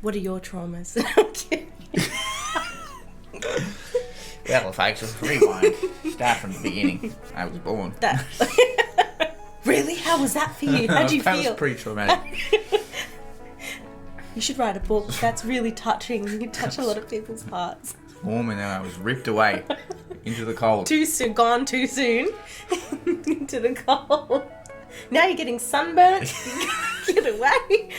What are your traumas? Well, folks, rewind. Start from the beginning. I was born. Really? How was that for you? How'd you feel? That was pretty traumatic. You should write a book. That's really touching. You can touch a lot of people's hearts. Warm, and then I was ripped away into the cold. Too soon. Gone too soon. Into the cold. Now you're getting sunburnt. Get away.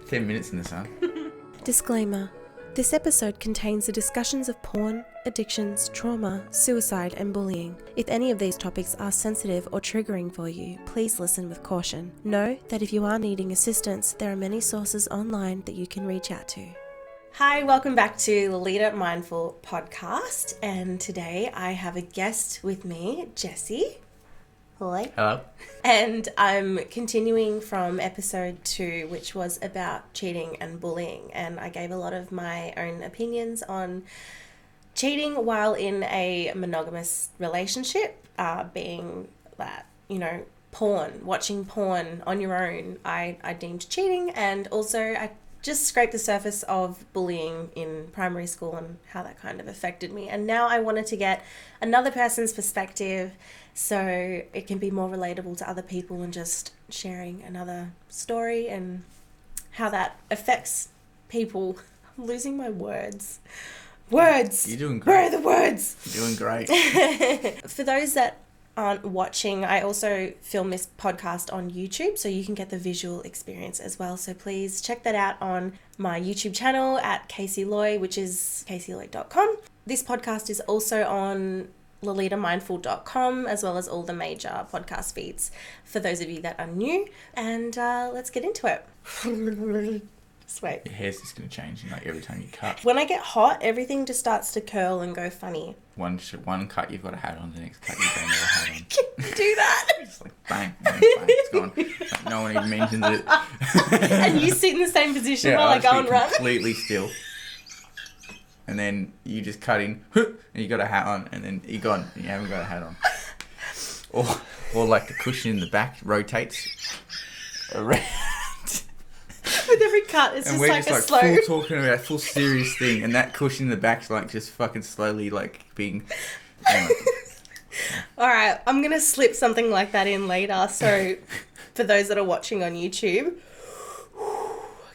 10 minutes in the sun. Disclaimer. This episode contains the discussions of porn, addictions, trauma, suicide, and bullying. If any of these topics are sensitive or triggering for you, please listen with caution. Know that if you are needing assistance, there are many sources online that you can reach out to. Hi, welcome back to Lolita Mindful Podcast, and today I have a guest with me, Jessie. Hello. And I'm continuing from episode 2, which was about cheating and bullying. And I gave a lot of my own opinions on cheating while in a monogamous relationship, being that, porn, watching porn on your own, I deemed cheating. And also I just scraped the surface of bullying in primary school and how that kind of affected me. And now I wanted to get another person's perspective so it can be more relatable to other people and just sharing another story and how that affects people. I'm losing my words. Words! You're doing great. Where are the words? You're doing great. For those that aren't watching, I also film this podcast on YouTube, so you can get the visual experience as well. So please check that out on my YouTube channel at kaseyloi, which is kaseyloi.com. This podcast is also on lolitamindful.com, as well as all the major podcast feeds for those of you that are new. And let's get into it. Just wait. Your hair's just going to change every time you cut. When I get hot, everything just starts to curl and go funny. One cut, you've got a hat on. The next cut, you don't have a hat on. Can you do that? It's like bang, bang, bang. It's gone. Like, no one even mentions it. And you sit in the same position while I go and run? Completely still. And then you just cut in, and you got a hat on, and then you're gone, and you haven't got a hat on. Or like the cushion in the back rotates around. With every cut, it's and just we're like just a slow... full talking about a full serious thing, and that cushion in the back's like just fucking slowly being... Alright, I'm going to slip something like that in later, so for those that are watching on YouTube,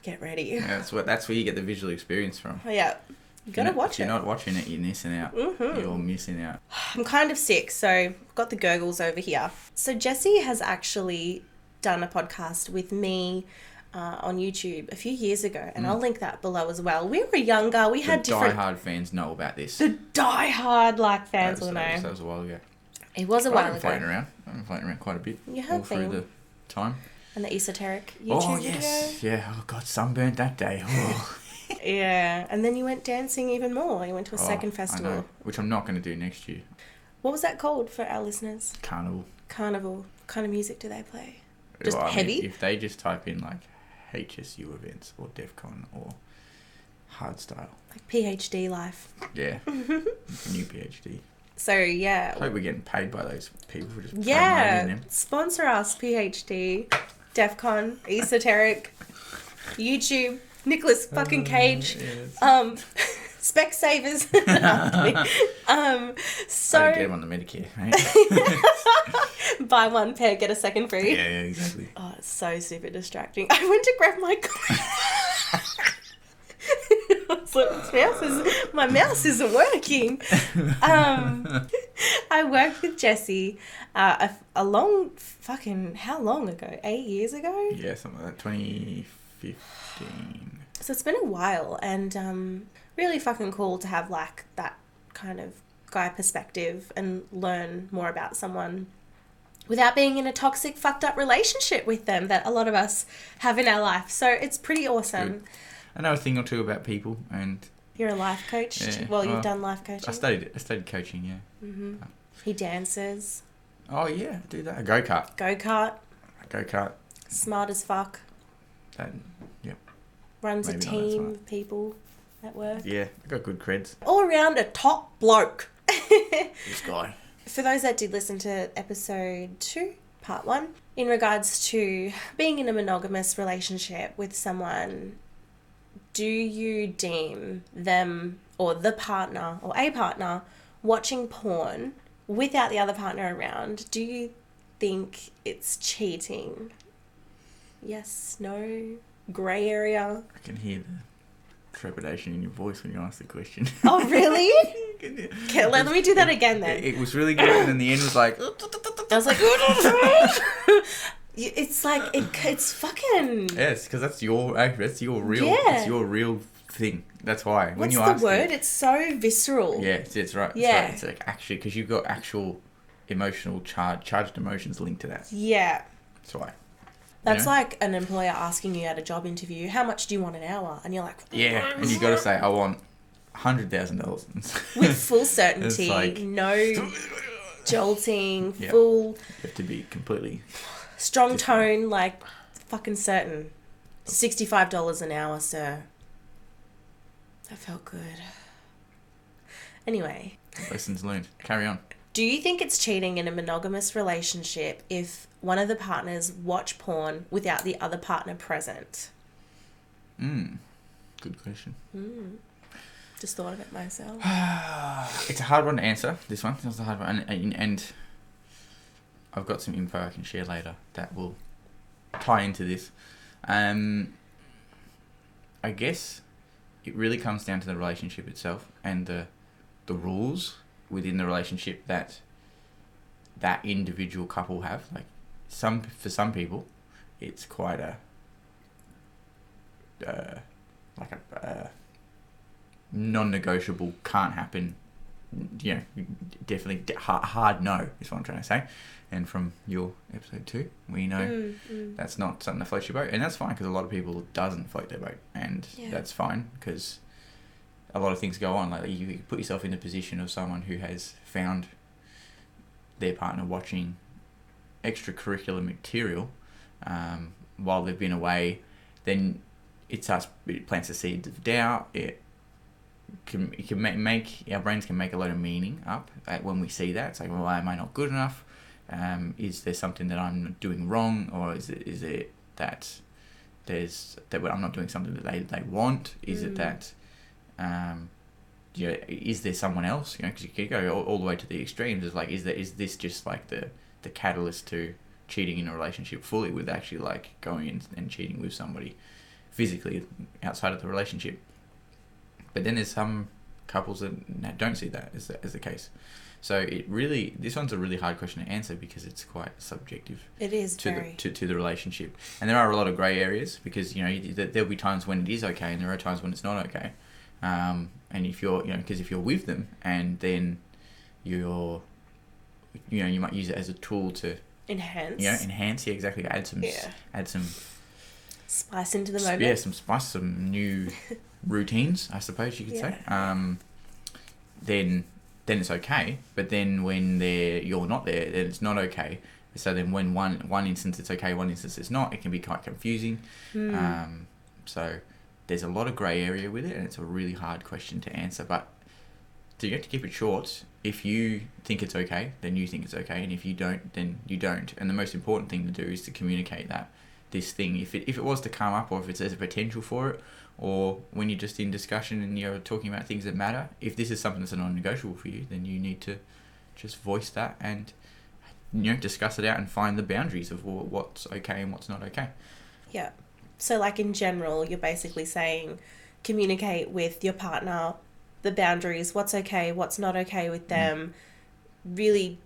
get ready. Yeah, that's where you get the visual experience from. Oh, yeah. You gotta watch it. If you're not watching it, you're missing out. Mm-hmm. You're missing out. I'm kind of sick, so I've got the gurgles over here. So Jessie has actually done a podcast with me on YouTube a few years ago, and I'll link that below as well. We were younger. We had different... The die-hard fans know about this. The die-hard fans will know. That was a while ago. It was a while ago. I've been floating around quite a bit. You have been. Through the time. And the esoteric YouTube video. Yeah. Oh, God, sunburnt that day. Oh. Yeah, and then you went dancing even more. You went to a second festival. I know, which I'm not going to do next year. What was that called for our listeners? Carnival. What kind of music do they play? Just heavy? If they just type in HSU events or DEF CON or hardstyle. Like PhD life. Yeah. New PhD. So, yeah. I hope we're getting paid by those people for just promoting them. Sponsor us, PhD, DEF CON, esoteric, YouTube, Nicolas fucking Cage, yes. Specsavers. So I get them on the Medicare, right? Buy one pair, get a second free. Yeah, exactly. Oh, it's so super distracting. I went to grab my my mouse isn't working. I worked with Jessie a long fucking, how long ago? 8 years ago? Yeah, something like that. 2015. So it's been a while, and really fucking cool to have that kind of guy perspective and learn more about someone without being in a toxic, fucked up relationship with them that a lot of us have in our life. So it's pretty awesome. Good. I know a thing or two about people, and... You're a life coach? Yeah. Well, you've done life coaching. I studied coaching, yeah. Mm-hmm. He dances. Oh, yeah, I do that. A go-kart. Go-kart. Smart as fuck. Yep. Runs a team of people at work. Yeah, I got good creds. All around a top bloke. This guy. For those that did listen to episode 2, part 1, in regards to being in a monogamous relationship with someone do you deem them or the partner or a partner watching porn without the other partner around? Do you think it's cheating? Yes, no, grey area? I can hear the trepidation in your voice when you ask the question. Oh, really? Okay, let me do that again then. It was really good, and then the end was like... I was like... It's like, it's fucking... Yes, because that's your real... Yeah. It's your real thing. That's why. When What's you the ask word? It's so visceral. Yeah, it's right. Yeah. It's like actually, because you've got actual emotional charged emotions linked to that. Yeah. That's why. That's like an employer asking you at a job interview, how much do you want an hour? And you're like... Yeah, and you got to say, I want $100,000. With full certainty, It's like... no jolting, Yeah. full... You have to be completely... Strong tone, like fucking certain. $65 an hour, sir. That felt good. Anyway. Lessons learned. Carry on. Do you think it's cheating in a monogamous relationship if one of the partners watch porn without the other partner present? Good question. Just thought of it myself. It's a hard one to answer, this one. It's a hard one. And I've got some info I can share later that will tie into this. I guess it really comes down to the relationship itself and the rules within the relationship that individual couple have. Like for some people, it's quite a non-negotiable, can't happen. You know, definitely hard no is what I'm trying to say. And from your episode 2, we know that's not something that floats your boat, and that's fine because a lot of people it doesn't float their boat, and that's fine because a lot of things go on. Like you put yourself in the position of someone who has found their partner watching extracurricular material while they've been away, then it plants the seeds of doubt. It can make our brains can make a lot of meaning up when we see that. It's like, well, am I not good enough? Is there something that I'm doing wrong, or is it that I'm not doing something that they want? Is it that is there someone else? Because you can go all the way to the extremes. It's like, is this just like the catalyst to cheating in a relationship fully, with actually like going in and cheating with somebody physically outside of the relationship? But then there's some couples that don't see that as the case. So this one's a really hard question to answer because it's quite subjective. It is to the relationship, and there are a lot of grey areas because there'll be times when it is okay and there are times when it's not okay. And if you're because if you're with them and then you might use it as a tool to enhance. Yeah, exactly. Add some spice into the moment. Yeah, some spice, some new routines, I suppose you could say. Then it's okay. But then when you're not there, then it's not okay. So then when one instance it's okay, one instance it's not, it can be quite confusing. So there's a lot of grey area with it, and it's a really hard question to answer. But you have to keep it short. If you think it's okay, then you think it's okay, and if you don't, then you don't. And the most important thing to do is to communicate that this thing, if it was to come up, or if there's a potential for it, or when you're just in discussion and you're talking about things that matter, if this is something that's a non-negotiable for you, then you need to just voice that and discuss it out and find the boundaries of what's okay and what's not okay. Yeah. So like in general, you're basically saying communicate with your partner the boundaries, what's okay, what's not okay with them, really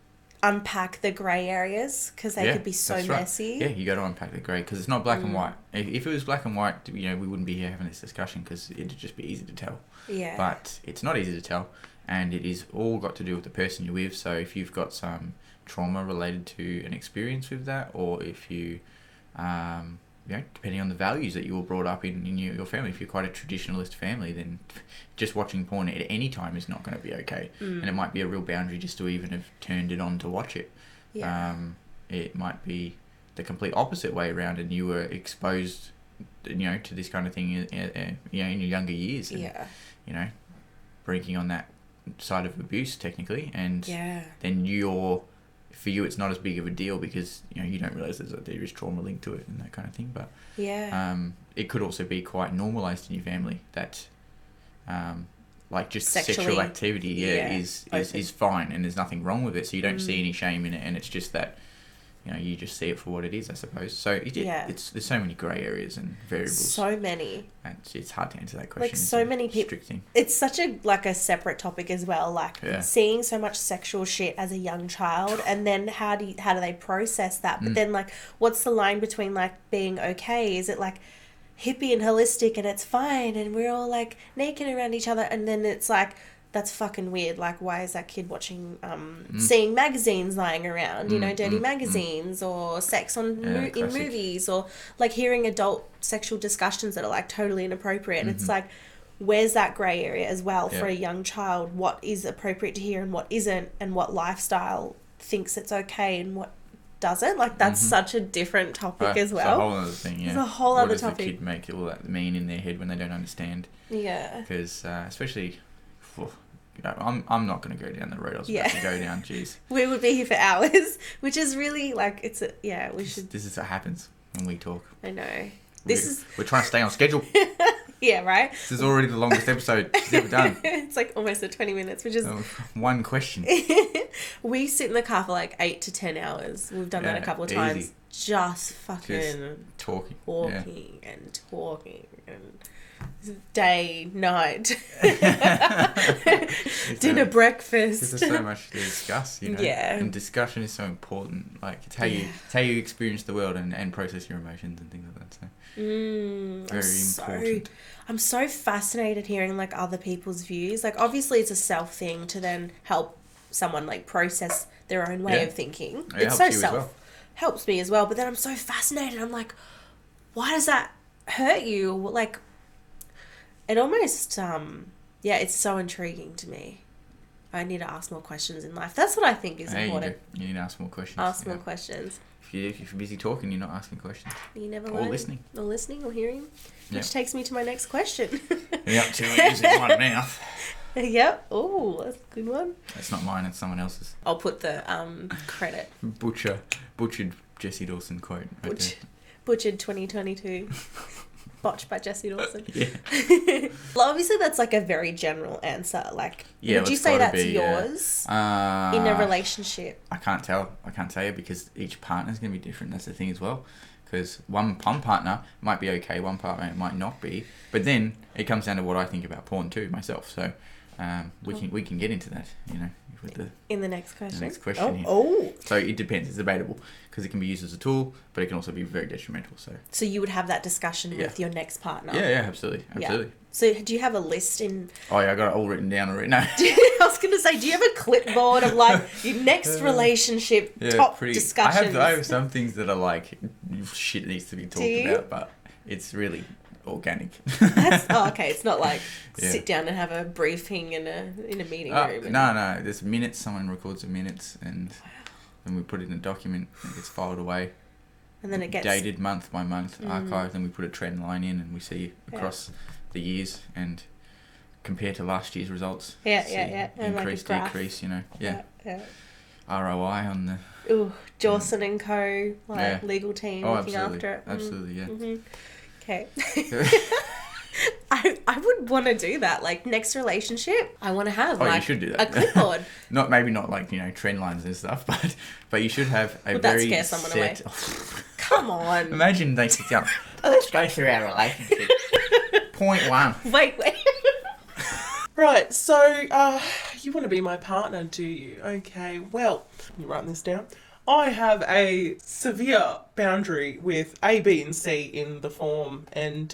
unpack the grey areas because they could be so messy. Yeah, you got to unpack the grey because it's not black and white. If it was black and white, we wouldn't be here having this discussion because it'd just be easy to tell. Yeah. But it's not easy to tell, and it is all got to do with the person you're with. So if you've got some trauma related to an experience with that, or if you, depending on the values that you were brought up in your family, if you're quite a traditionalist family, then just watching porn at any time is not going to be okay. And it might be a real boundary just to even have turned it on to watch it. Yeah. It might be the complete opposite way around, and you were exposed, to this kind of thing, in your younger years. And, breaking on that side of abuse technically, and then you're for you it's not as big of a deal because, you know, you don't realise there is trauma linked to it and that kind of thing. But it could also be quite normalised in your family that like just sexual activity is fine and there's nothing wrong with it, so you don't see any shame in it, and it's just that, you know, you just see it for what it is, I suppose. So there's so many grey areas and variables. So many. It's hard to answer that question. Like so many people. It's such a separate topic as well. Like seeing so much sexual shit as a young child, and then how do they process that? But then like, what's the line between like being okay? Is it like hippie and holistic and it's fine and we're all like naked around each other, and then it's like, that's fucking weird. Like, why is that kid watching, seeing magazines lying around, you know, dirty magazines or sex in movies, or like hearing adult sexual discussions that are like totally inappropriate. And it's like, where's that grey area as well for a young child? What is appropriate to hear and what isn't, and what lifestyle thinks it's okay and what doesn't? Like, that's such a different topic as well. It's a whole other thing, It's a whole other topic. What does the kid make all that mean in their head when they don't understand? Yeah. Because especially... You know, I'm not going to go down the road I was about to go down. Jeez, we would be here for hours, which is really like we should. This is what happens when we talk. I know. We're trying to stay on schedule. Yeah, right. This is already the longest episode she's ever done. It's like almost at 20 minutes, which is one question. We sit in the car for like 8 to 10 hours. We've done that a couple of times. Just fucking talking and talking and. Day, night, dinner, breakfast. There's so much to discuss, you know. Yeah. And discussion is so important. Like, it's how you experience the world and process your emotions and things like that. So very important. I'm so fascinated hearing like other people's views. Like, obviously, it's a self thing to then help someone like process their own way of thinking. It's so helps me as well. But then I'm so fascinated. I'm like, why does that hurt you? Like. It almost, it's so intriguing to me. I need to ask more questions in life. That's what I think is important. You need to ask more questions. Ask more questions. If you're busy talking, you're not asking questions. You never Or listening. Or listening or hearing. Which takes me to my next question. You're up to it in one mouth. Yep. Oh, that's a good one. That's not mine, it's someone else's. I'll put the credit. Butchered Jessie Dawson quote. Butchered 2022. Botched by Jessie Dawson. Yeah. Well, obviously that's like a very general answer. Like, would you say that's yours in a relationship? I can't tell you because each partner's going to be different. That's the thing as well. Because one partner might be okay, one partner might not be. But then it comes down to what I think about porn too, myself. So we can get into that, you know. In the next question. The next question here. So it depends. It's debatable because it can be used as a tool, but it can also be very detrimental. So you would have that discussion with your next partner. Yeah, absolutely. Yeah. So do you have a list in? Oh yeah, I got it all written down already. No. I was going to say, do you have a clipboard of like your next relationship top discussions? I have some things that are like shit needs to be talked about, but it's really organic. Okay. It's not like sit down and have a briefing in a meeting room. No. There's minutes. Someone records the minutes, and then we put it in a document. It gets filed away, and then it gets dated month by month, archived. Then we put a trend line in, and we see across the years and compare to last year's results. Increase, like decrease. You know. Yeah. ROI on the. Dawson and Co. Legal team looking after it. Absolutely. Yeah. Mm-hmm. Okay. I would want to do that. Like, next relationship, I want to have you should do that. A clipboard. Maybe not like, you know, trend lines and stuff, but you should have a Would very that scare someone away? Come on. Imagine they sit down. Let's go through our relationship. Point 1. Wait. Right, so you want to be my partner, do you? Okay, well, you write this down. I have a severe boundary with A, B, and C in the form, and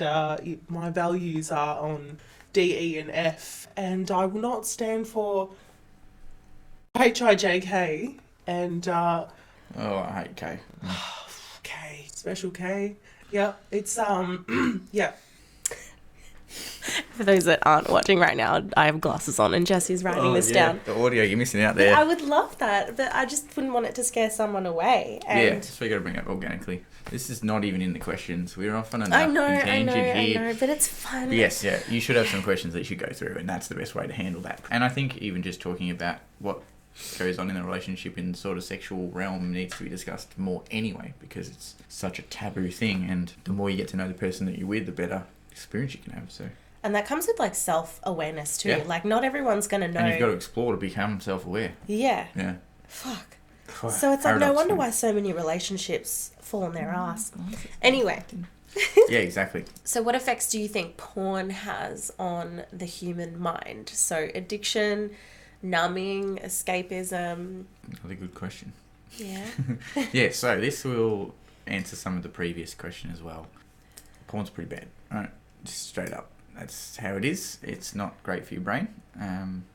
my values are on D, E, and F, and I will not stand for HIJK, and... I hate K. K, special K. Yeah, it's, yeah. For those that aren't watching right now, I have glasses on and Jesse's writing this down. The audio, you're missing out there. I would love that, but I just wouldn't want it to scare someone away. And so we got to bring it up organically. This is not even in the questions. We're off on a tangent here. I know, but it's fun. Yes, you should have some questions that you should go through, and that's the best way to handle that. And I think even just talking about what goes on in the relationship in sort of sexual realm needs to be discussed more anyway, because it's such a taboo thing, and the more you get to know the person that you're with, the better experience you can have. So. And that comes with, like, self-awareness too. Yeah. Like, not everyone's going to know. And you've got to explore to become self-aware. Yeah. Yeah. Fuck. Oh, So it's like, no paradox, wonder man. why so many relationships fall on their ass. Anyway. Yeah, exactly. So what effects do you think porn has on the human mind? So addiction, numbing, escapism. Another good question. Yeah. Yeah, so this will answer some of the previous question as well. Porn's pretty bad, right? Just straight up. That's how it is. It's not great for your brain.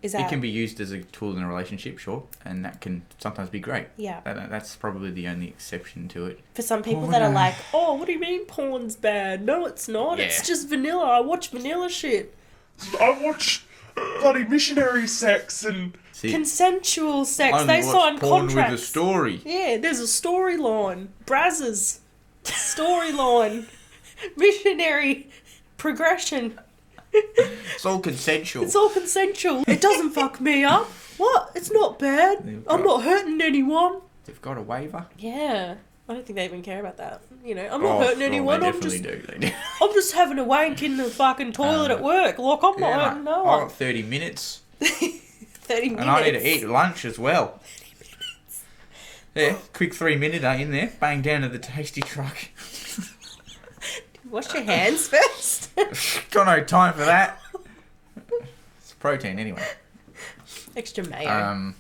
Is It that- can be used as a tool in a relationship, sure, and that can sometimes be great. Yeah. That's probably the only exception to it. For some people Porn, that are like, oh, what do you mean porn's bad? No, it's not. Yeah. It's just vanilla. I watch vanilla shit. I watch bloody missionary sex and... See, Consensual sex. only They watch sign porn contracts. with a story. Yeah, there's a storyline. Brazzers. Storyline. Missionary. Progression. It's all consensual. It's all consensual. It doesn't fuck me up. What? It's not bad. They've I'm got- not hurting anyone. They've got a waiver. Yeah. I don't think they even care about that. You know, I'm not hurting anyone. They I'm definitely just, do. They do. I'm just having a wank in the fucking toilet at work. Like, I'm not Yeah, hurting mate, no I've one. got 30 minutes. 30 minutes. And I need to eat lunch as well. 30 minutes. Yeah, quick 3-minute in there. Bang down to the tasty truck. Wash your hands first. Got no time for that. It's protein anyway. Extra mayo.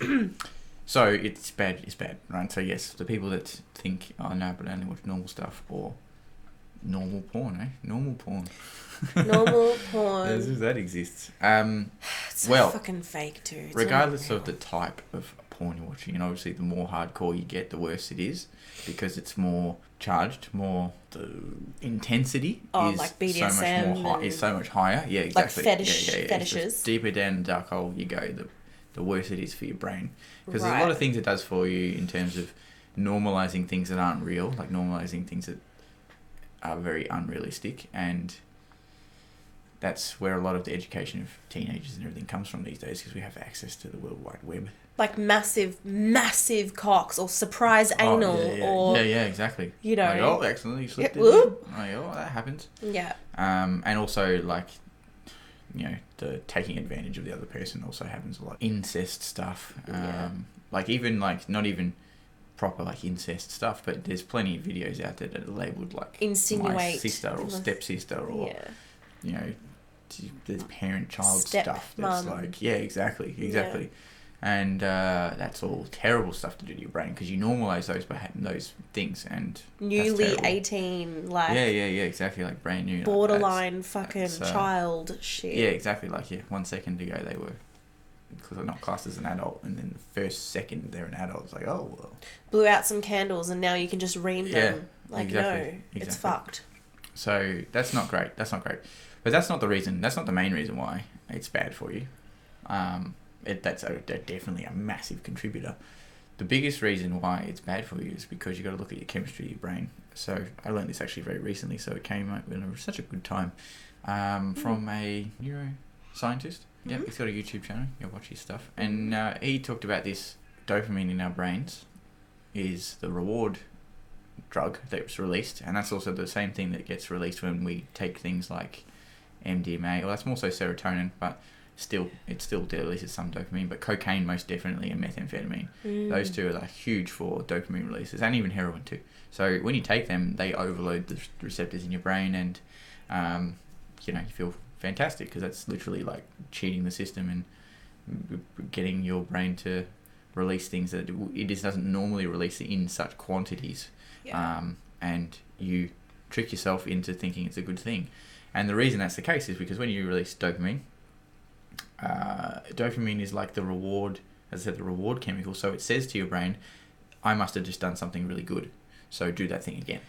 So it's bad, right? So yes, the people that think, oh no, but I only watch normal stuff, or normal porn, Normal porn. Normal porn. That exists. It's so well, fucking fake, too. It's Regardless not of the type of porn you're watching, and obviously the more hardcore you get, the worse it is, because it's more charged, more the intensity is like so BDSM much more and- is so much higher. Yeah, exactly. fetishes. It's just deeper down the dark hole you go, the worse it is for your brain, because there's a Right. lot of things it does for you in terms of normalizing things that aren't real, like normalizing things that are very unrealistic, and that's where a lot of the education of teenagers and everything comes from these days, because we have access to the World Wide Web. Like massive cocks, or surprise anal, or... yeah, exactly. you know- Like, oh, accidentally slipped Yeah, it in. whoop. Like, oh, that happens. Yeah. And also, like, you know, the taking advantage of the other person also happens a lot. Incest stuff. Yeah. Like, even, like, not even proper, like, incest stuff, but there's plenty of videos out there that are labelled, like, my Insinuate. sister or stepsister, or, Yeah. you know, there's parent-child Step stuff that's mum. like, yeah, exactly. And that's all terrible stuff to do to your brain, because you normalise those things, and that's Newly terrible. 18, like... Yeah, exactly, like brand new. borderline fucking that's, child shit. Yeah, exactly, like, 1 second ago they were not classed as an adult, and then the first second they're an adult. It's like, oh, well. Blew out some candles and now you can just ream them. Like, exactly, no, it's exactly. fucked. So that's not great. But that's not the reason. That's not the main reason why it's bad for you. That's definitely a massive contributor. The biggest reason why it's bad for you is because you got to look at your chemistry of your brain. So I learned this actually very recently, so it came out in such a good time, from a neuroscientist. Yeah, he's got a YouTube channel. You watch his stuff, and he talked about this dopamine in our brains is the reward drug that's released, and that's also the same thing that gets released when we take things like MDMA. Well, that's more so serotonin, but it still releases some dopamine. But cocaine most definitely, and methamphetamine, those two are like huge for dopamine releases, and even heroin too. So when you take them, they overload the receptors in your brain, and you feel fantastic, because that's literally like cheating the system and getting your brain to release things that it just doesn't normally release in such quantities. Yeah. And you trick yourself into thinking it's a good thing. And the reason that's the case is because when you release dopamine, dopamine is like the reward, as I said, the reward chemical. So it says to your brain, I must have just done something really good, so do that thing again.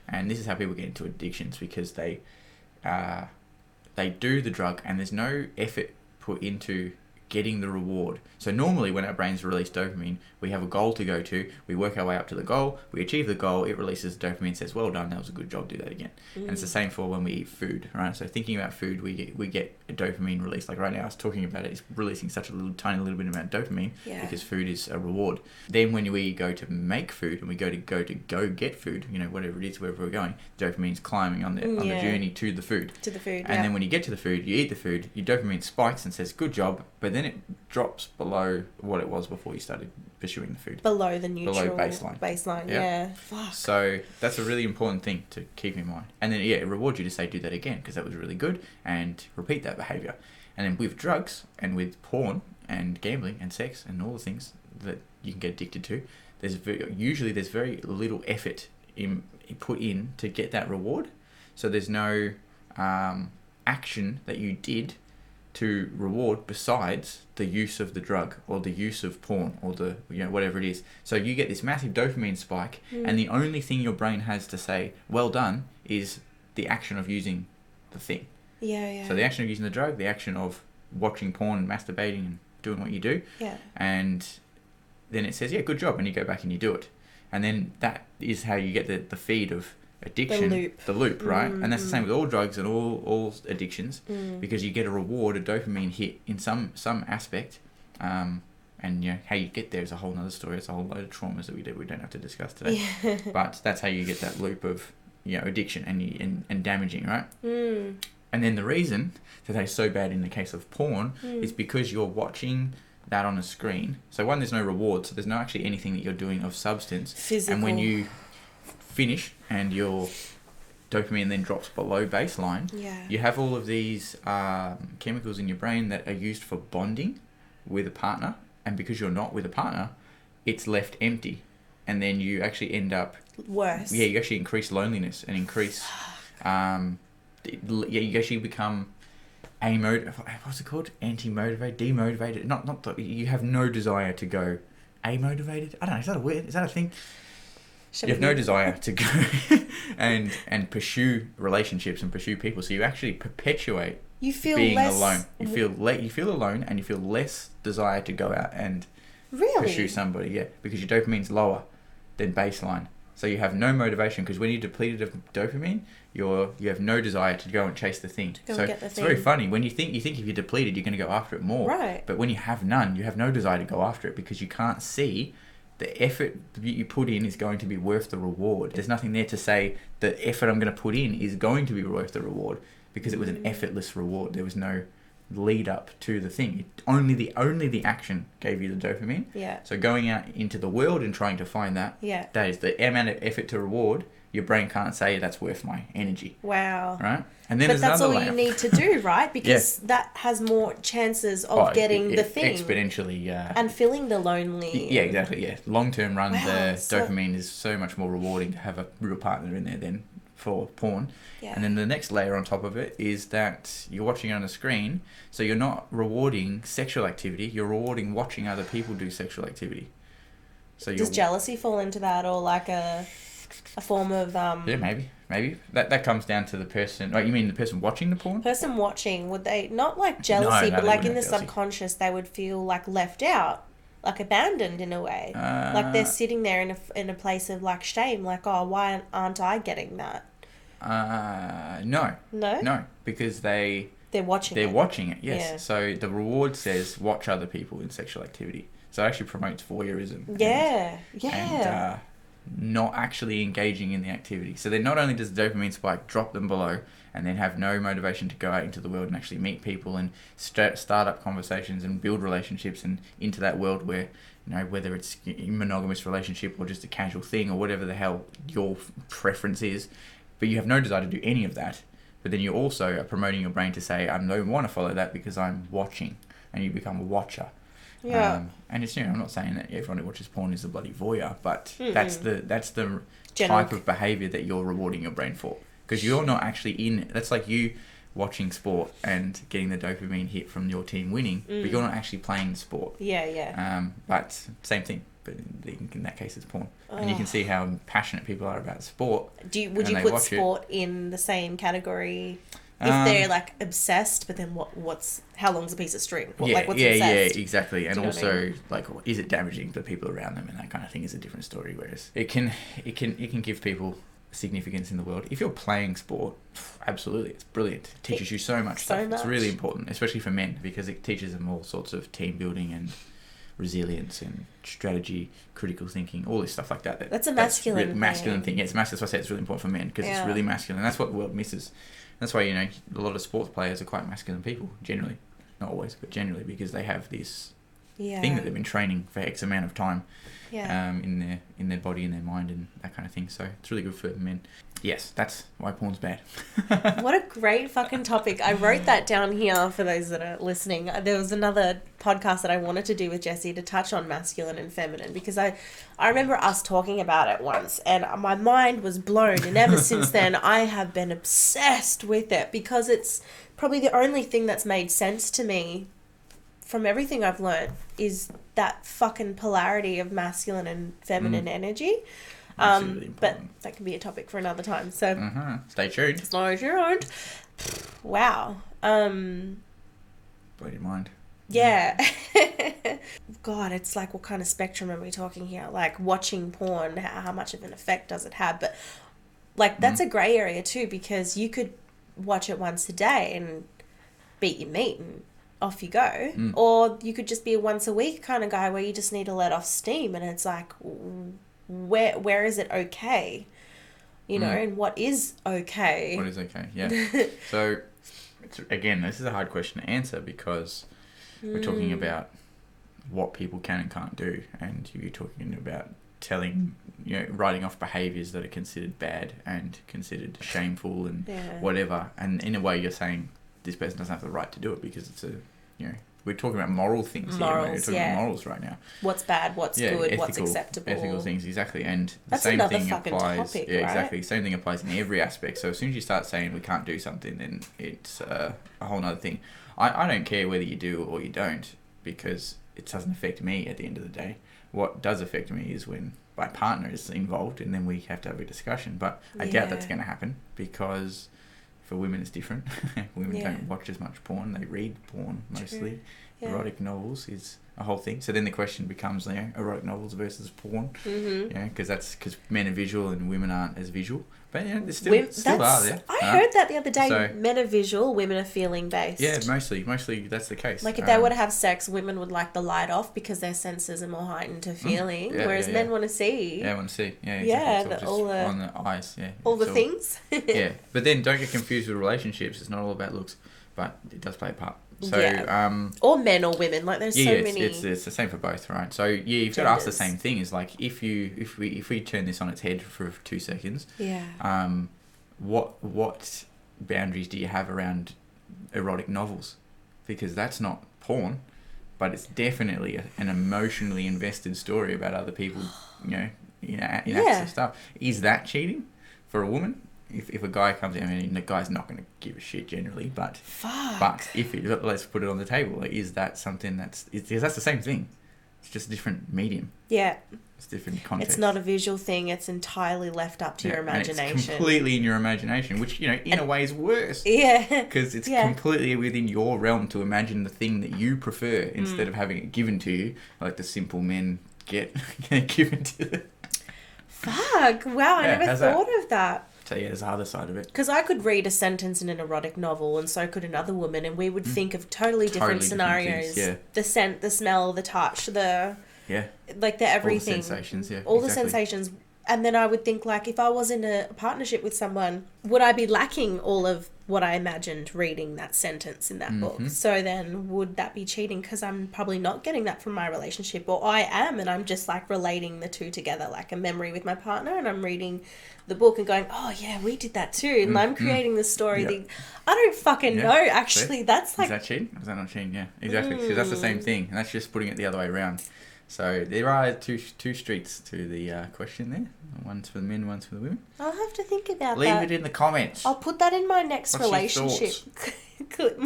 And this is how people get into addictions, because they do the drug and there's no effort put into getting the reward. So normally when our brains release dopamine, we have a goal to go to, we work our way up to the goal, we achieve the goal, it releases dopamine, says, well done, that was a good job, do that again. And it's the same for when we eat food, right? So thinking about food, we get a dopamine release. Like right now I was talking about it, it's releasing such a tiny little bit amount of dopamine because food is a reward. Then when we go to make food and we go get food, whatever it is, wherever we're going, dopamine's climbing on the journey to the food. And then when you get to the food, you eat the food, your dopamine spikes and says, good job, but then it drops below what it was before you started pursuing the food. Below the neutral. Below baseline. Yeah. Fuck. So that's a really important thing to keep in mind. And then, it rewards you to say, do that again, because that was really good, and repeat that behavior. And then with drugs and with porn and gambling and sex and all the things that you can get addicted to, there's very little effort put in to get that reward. So there's no action that you did to reward besides the use of the drug or the use of porn or the whatever it is. So you get this massive dopamine spike, and the only thing your brain has to say well done is the action of using the thing. So the action of using the drug, the action of watching porn and masturbating and doing what you do, and then it says good job, and you go back and you do it, and then that is how you get the feed of addiction, the loop, right? And that's the same with all drugs and all addictions, because you get a reward, a dopamine hit in some aspect, and how you get there is a whole other story. It's a whole load of traumas that we don't have to discuss today. But that's how you get that loop of addiction and damaging, right? And then the reason that they're so bad in the case of porn is because you're watching that on a screen. So one, there's no reward, so there's no actually anything that you're doing of substance. Physical. And when you finish and your dopamine then drops below baseline, you have all of these chemicals in your brain that are used for bonding with a partner, and because you're not with a partner, it's left empty, and then you actually end up worse. You actually increase loneliness and increase you actually become what's it called? Anti-motivated, demotivated. You have no desire to go amotivated. I don't know, is that a thing? You have no desire to go and pursue relationships and pursue people, so you actually perpetuate being alone. You feel alone, and you feel less desire to go out and pursue somebody. Because your dopamine's lower than baseline, so you have no motivation, because when you're depleted of dopamine, you have no desire to go and chase the thing. It's very funny when you think if you're depleted, you're going to go after it more. Right. But when you have none, you have no desire to go after it, because you can't see the effort that you put in is going to be worth the reward. There's nothing there to say the effort I'm going to put in is going to be worth the reward, because it was an effortless reward. There was no lead up to the thing. Only the action gave you the dopamine. So going out into the world and trying to find that, that is the amount of effort to reward. Your brain can't say that's worth my energy. Wow. Right? And then but that's all you need to do, right? Because that has more chances of getting the thing. Exponentially. And feeling the lonely. Yeah, exactly, Long-term run, the dopamine is so much more rewarding to have a real partner in there than for porn. And then the next layer on top of it is that you're watching it on a screen, so you're not rewarding sexual activity, you're rewarding watching other people do sexual activity. So does jealousy fall into that, or like a form of maybe that comes down to the person. Like, you mean the person watching the porn? Person watching, would they not like jealousy, but like in the subconscious they would feel like left out, like abandoned in a way, like they're sitting there in a place of like shame, like, oh, why aren't I getting that? No, because they're watching it. Yes. So the reward says watch other people in sexual activity, so it actually promotes voyeurism. And not actually engaging in the activity. So then not only does the dopamine spike drop them below, and then have no motivation to go out into the world and actually meet people and start up conversations and build relationships and into that world where, whether it's a monogamous relationship or just a casual thing or whatever the hell your preference is, but you have no desire to do any of that. But then you also are promoting your brain to say, I don't want to follow that because I'm watching, and you become a watcher. And it's, I'm not saying that everyone who watches porn is a bloody voyeur, but that's the type of behaviour that you're rewarding your brain for, because you're not actually in. That's like you watching sport and getting the dopamine hit from your team winning, but you're not actually playing the sport. But same thing, but in that case it's porn. And you can see how passionate people are about sport. Would you put sport in the same category? If they're like obsessed, but then how long's a piece of string? What's obsessed? Exactly. And also, what I mean? like, is it damaging to the people around them, and that kind of thing is a different story. Whereas it can give people significance in the world. If you're playing sport, absolutely, it's brilliant. It teaches you so much stuff. It's really important, especially for men, because it teaches them all sorts of team building and resilience and strategy, critical thinking, all this stuff like that. That's a masculine thing. Yeah, it's masculine. That's why I say it's really important for men, because it's really masculine. And that's what the world misses. That's why, a lot of sports players are quite masculine people, generally. Not always, but generally, because they have this thing that they've been training for X amount of time in their body and their mind and that kind of thing. So it's really good for men. Yes, that's why porn's bad. What a great fucking topic. I wrote that down here for those that are listening. There was another podcast that I wanted to do with Jessie to touch on masculine and feminine, because I remember us talking about it once and my mind was blown, and ever since then I have been obsessed with it, because it's probably the only thing that's made sense to me from everything I've learned, is that fucking polarity of masculine and feminine energy. Really but that can be a topic for another time. So stay tuned. Stay tuned. Wow. Blow your mind. Yeah. God, it's like, what kind of spectrum are we talking here? Like, watching porn, how much of an effect does it have? But like, that's a grey area too, because you could watch it once a day and beat your meat and off you go. Or you could just be a once a week kind of guy where you just need to let off steam, and it's like, where is it okay? And what is okay? What is okay, yeah. So, again, this is a hard question to answer, because we're talking about what people can and can't do, and you're talking about writing off behaviours that are considered bad and considered shameful and whatever, and in a way you're saying this person doesn't have the right to do it, because it's we're talking about moral things here. We're talking about morals right now. What's bad, what's good, what's acceptable. Ethical things, exactly. And the that's same another thing fucking applies. Topic, yeah, right? exactly. Same thing applies in every aspect. So as soon as you start saying we can't do something, then it's a whole other thing. I don't care whether you do or you don't, because it doesn't affect me at the end of the day. What does affect me is when my partner is involved, and then we have to have a discussion. But I doubt that's going to happen, because for women it's different. Women don't watch as much porn. They read porn mostly. True. Yeah. Erotic novels is a whole thing. So then the question becomes, erotic novels versus porn. Because men are visual and women aren't as visual. But they're still are there. I heard that the other day. So, men are visual, women are feeling based. Yeah, mostly that's the case. Like if they were to have sex, women would like the light off because their senses are more heightened to feeling, whereas men want to see. Yeah, want to see. Yeah, exactly. Yeah, all the on the eyes. Yeah, all the things. Yeah, but then don't get confused with relationships. It's not all about looks, but it does play a part. So, or men or women, like there's so many. It's the same for both, right? So you've got to ask the same thing. Is like if we turn this on its head for 2 seconds, what boundaries do you have around erotic novels? Because that's not porn, but it's definitely an emotionally invested story about other people, acts of stuff. Is that cheating for a woman? If a guy comes in, I mean, the guy's not going to give a shit generally, but let's put it on the table. Is that something that's the same thing? It's just a different medium. Yeah. It's different context. It's not a visual thing. It's entirely left up to your imagination. And it's completely in your imagination, which, in a way is worse. Yeah. Because it's completely within your realm to imagine the thing that you prefer instead of having it given to you, like the simple men get given to them. Fuck. Wow, I never thought of that. So there's the other side of it. Because I could read a sentence in an erotic novel, and so could another woman, and we would think of totally different scenarios. Things, the scent, the smell, the touch, the everything. All the sensations, all the sensations. And then I would think, like, if I was in a partnership with someone, would I be lacking all of what I imagined reading that sentence in that book? So then would that be cheating? Because I'm probably not getting that from my relationship, or I am, and I'm just like relating the two together, like a memory with my partner, and I'm reading the book and going, oh yeah, we did that too, and I'm creating the story. Yep. I don't fucking know, actually. That's like... Is that cheating? Is that not cheating? Yeah, exactly. Because that's the same thing, and that's just putting it the other way around. So there are two streets to the question there. One's for the men, one's for the women. I'll have to think about that. Leave it in the comments. I'll put that in my next relationship. Put it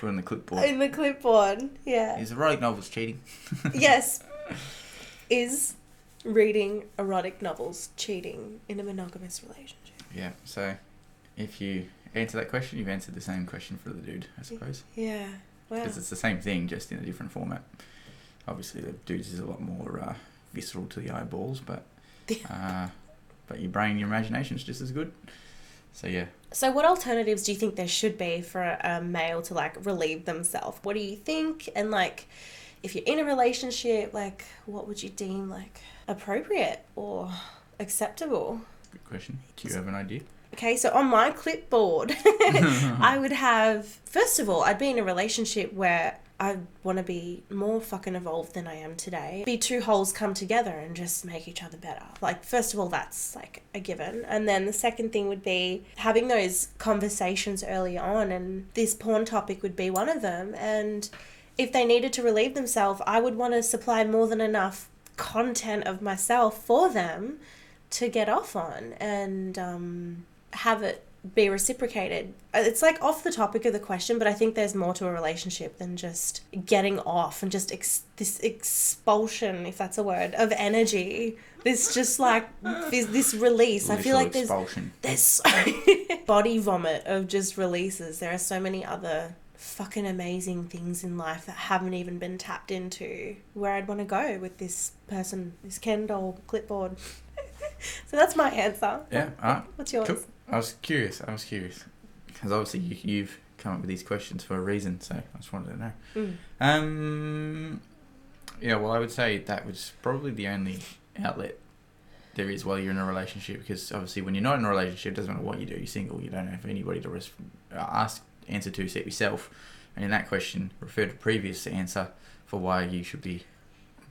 in the clipboard. In the clipboard, yeah. Is erotic novels cheating? Yes. Is reading erotic novels cheating in a monogamous relationship? Yeah, so if you answer that question, you've answered the same question for the dude, I suppose. Yeah. Wow. Because it's the same thing, just in a different format. Obviously, the dudes is a lot more visceral to the eyeballs, but your brain, your imagination's just as good. So yeah. So what alternatives do you think there should be for a male to like relieve themselves? What do you think? And like, if you're in a relationship, like, what would you deem like appropriate or acceptable? Good question. Do you have an idea? Okay, so on my clipboard, I would have, first of all, I'd be in a relationship where I want to be more fucking evolved than I am today. Be two wholes come together and just make each other better. Like, first of all, that's like a given. And then the second thing would be having those conversations early on, and this porn topic would be one of them. And if they needed to relieve themselves, I would want to supply more than enough content of myself for them to get off on and have it be reciprocated. It's like off the topic of the question, but I think there's more to a relationship than just getting off and just this expulsion, if that's a word, of energy. This just like this release. I feel like there's so body vomit of just releases. There are so many other fucking amazing things in life that haven't even been tapped into, where I'd want to go with this person, this Ken doll clipboard. So that's my answer. Yeah, all right. What's yours? Cool. I was curious. Because obviously you've come up with these questions for a reason, so I just wanted to know. Yeah, well, I would say that was probably the only outlet there is while you're in a relationship, because obviously when you're not in a relationship, it doesn't matter what you do. You're single, you don't have anybody to answer to except yourself. And in that question, refer to previous answer for why you should be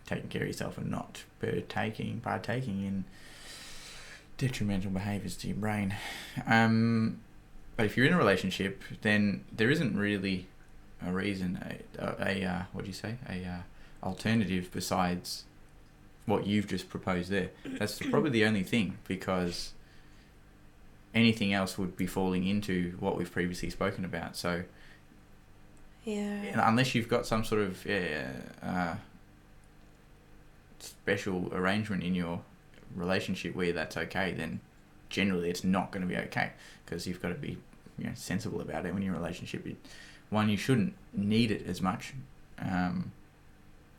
taking care of yourself and not partaking in detrimental behaviours to your brain. But if you're in a relationship, then there isn't really a reason, a alternative besides what you've just proposed there. That's probably the only thing, because anything else would be falling into what we've previously spoken about. So unless you've got some sort of special arrangement in your relationship where that's okay, then generally it's not going to be okay, because you've got to be sensible about it when you're in a relationship. You shouldn't need it as much.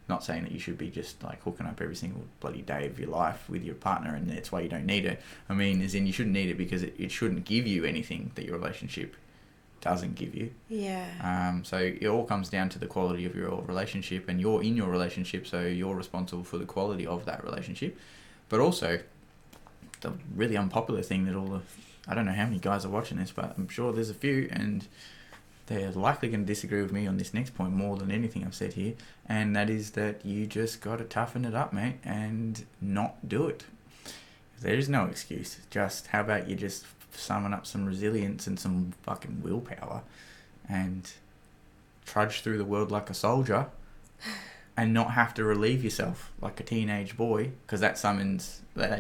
Not saying that you should be just like hooking up every single bloody day of your life with your partner and that's why you don't need it. I mean, as in, you shouldn't need it because it shouldn't give you anything that your relationship doesn't give you. Yeah. So it all comes down to the quality of your relationship, and you're in your relationship, so you're responsible for the quality of that relationship. But also, the really unpopular thing that I don't know how many guys are watching this, but I'm sure there's a few, and they're likely going to disagree with me on this next point more than anything I've said here, and that is that you just got to toughen it up, mate, and not do it. There is no excuse. Just, how about you just summon up some resilience and some fucking willpower and trudge through the world like a soldier and not have to relieve yourself like a teenage boy, because that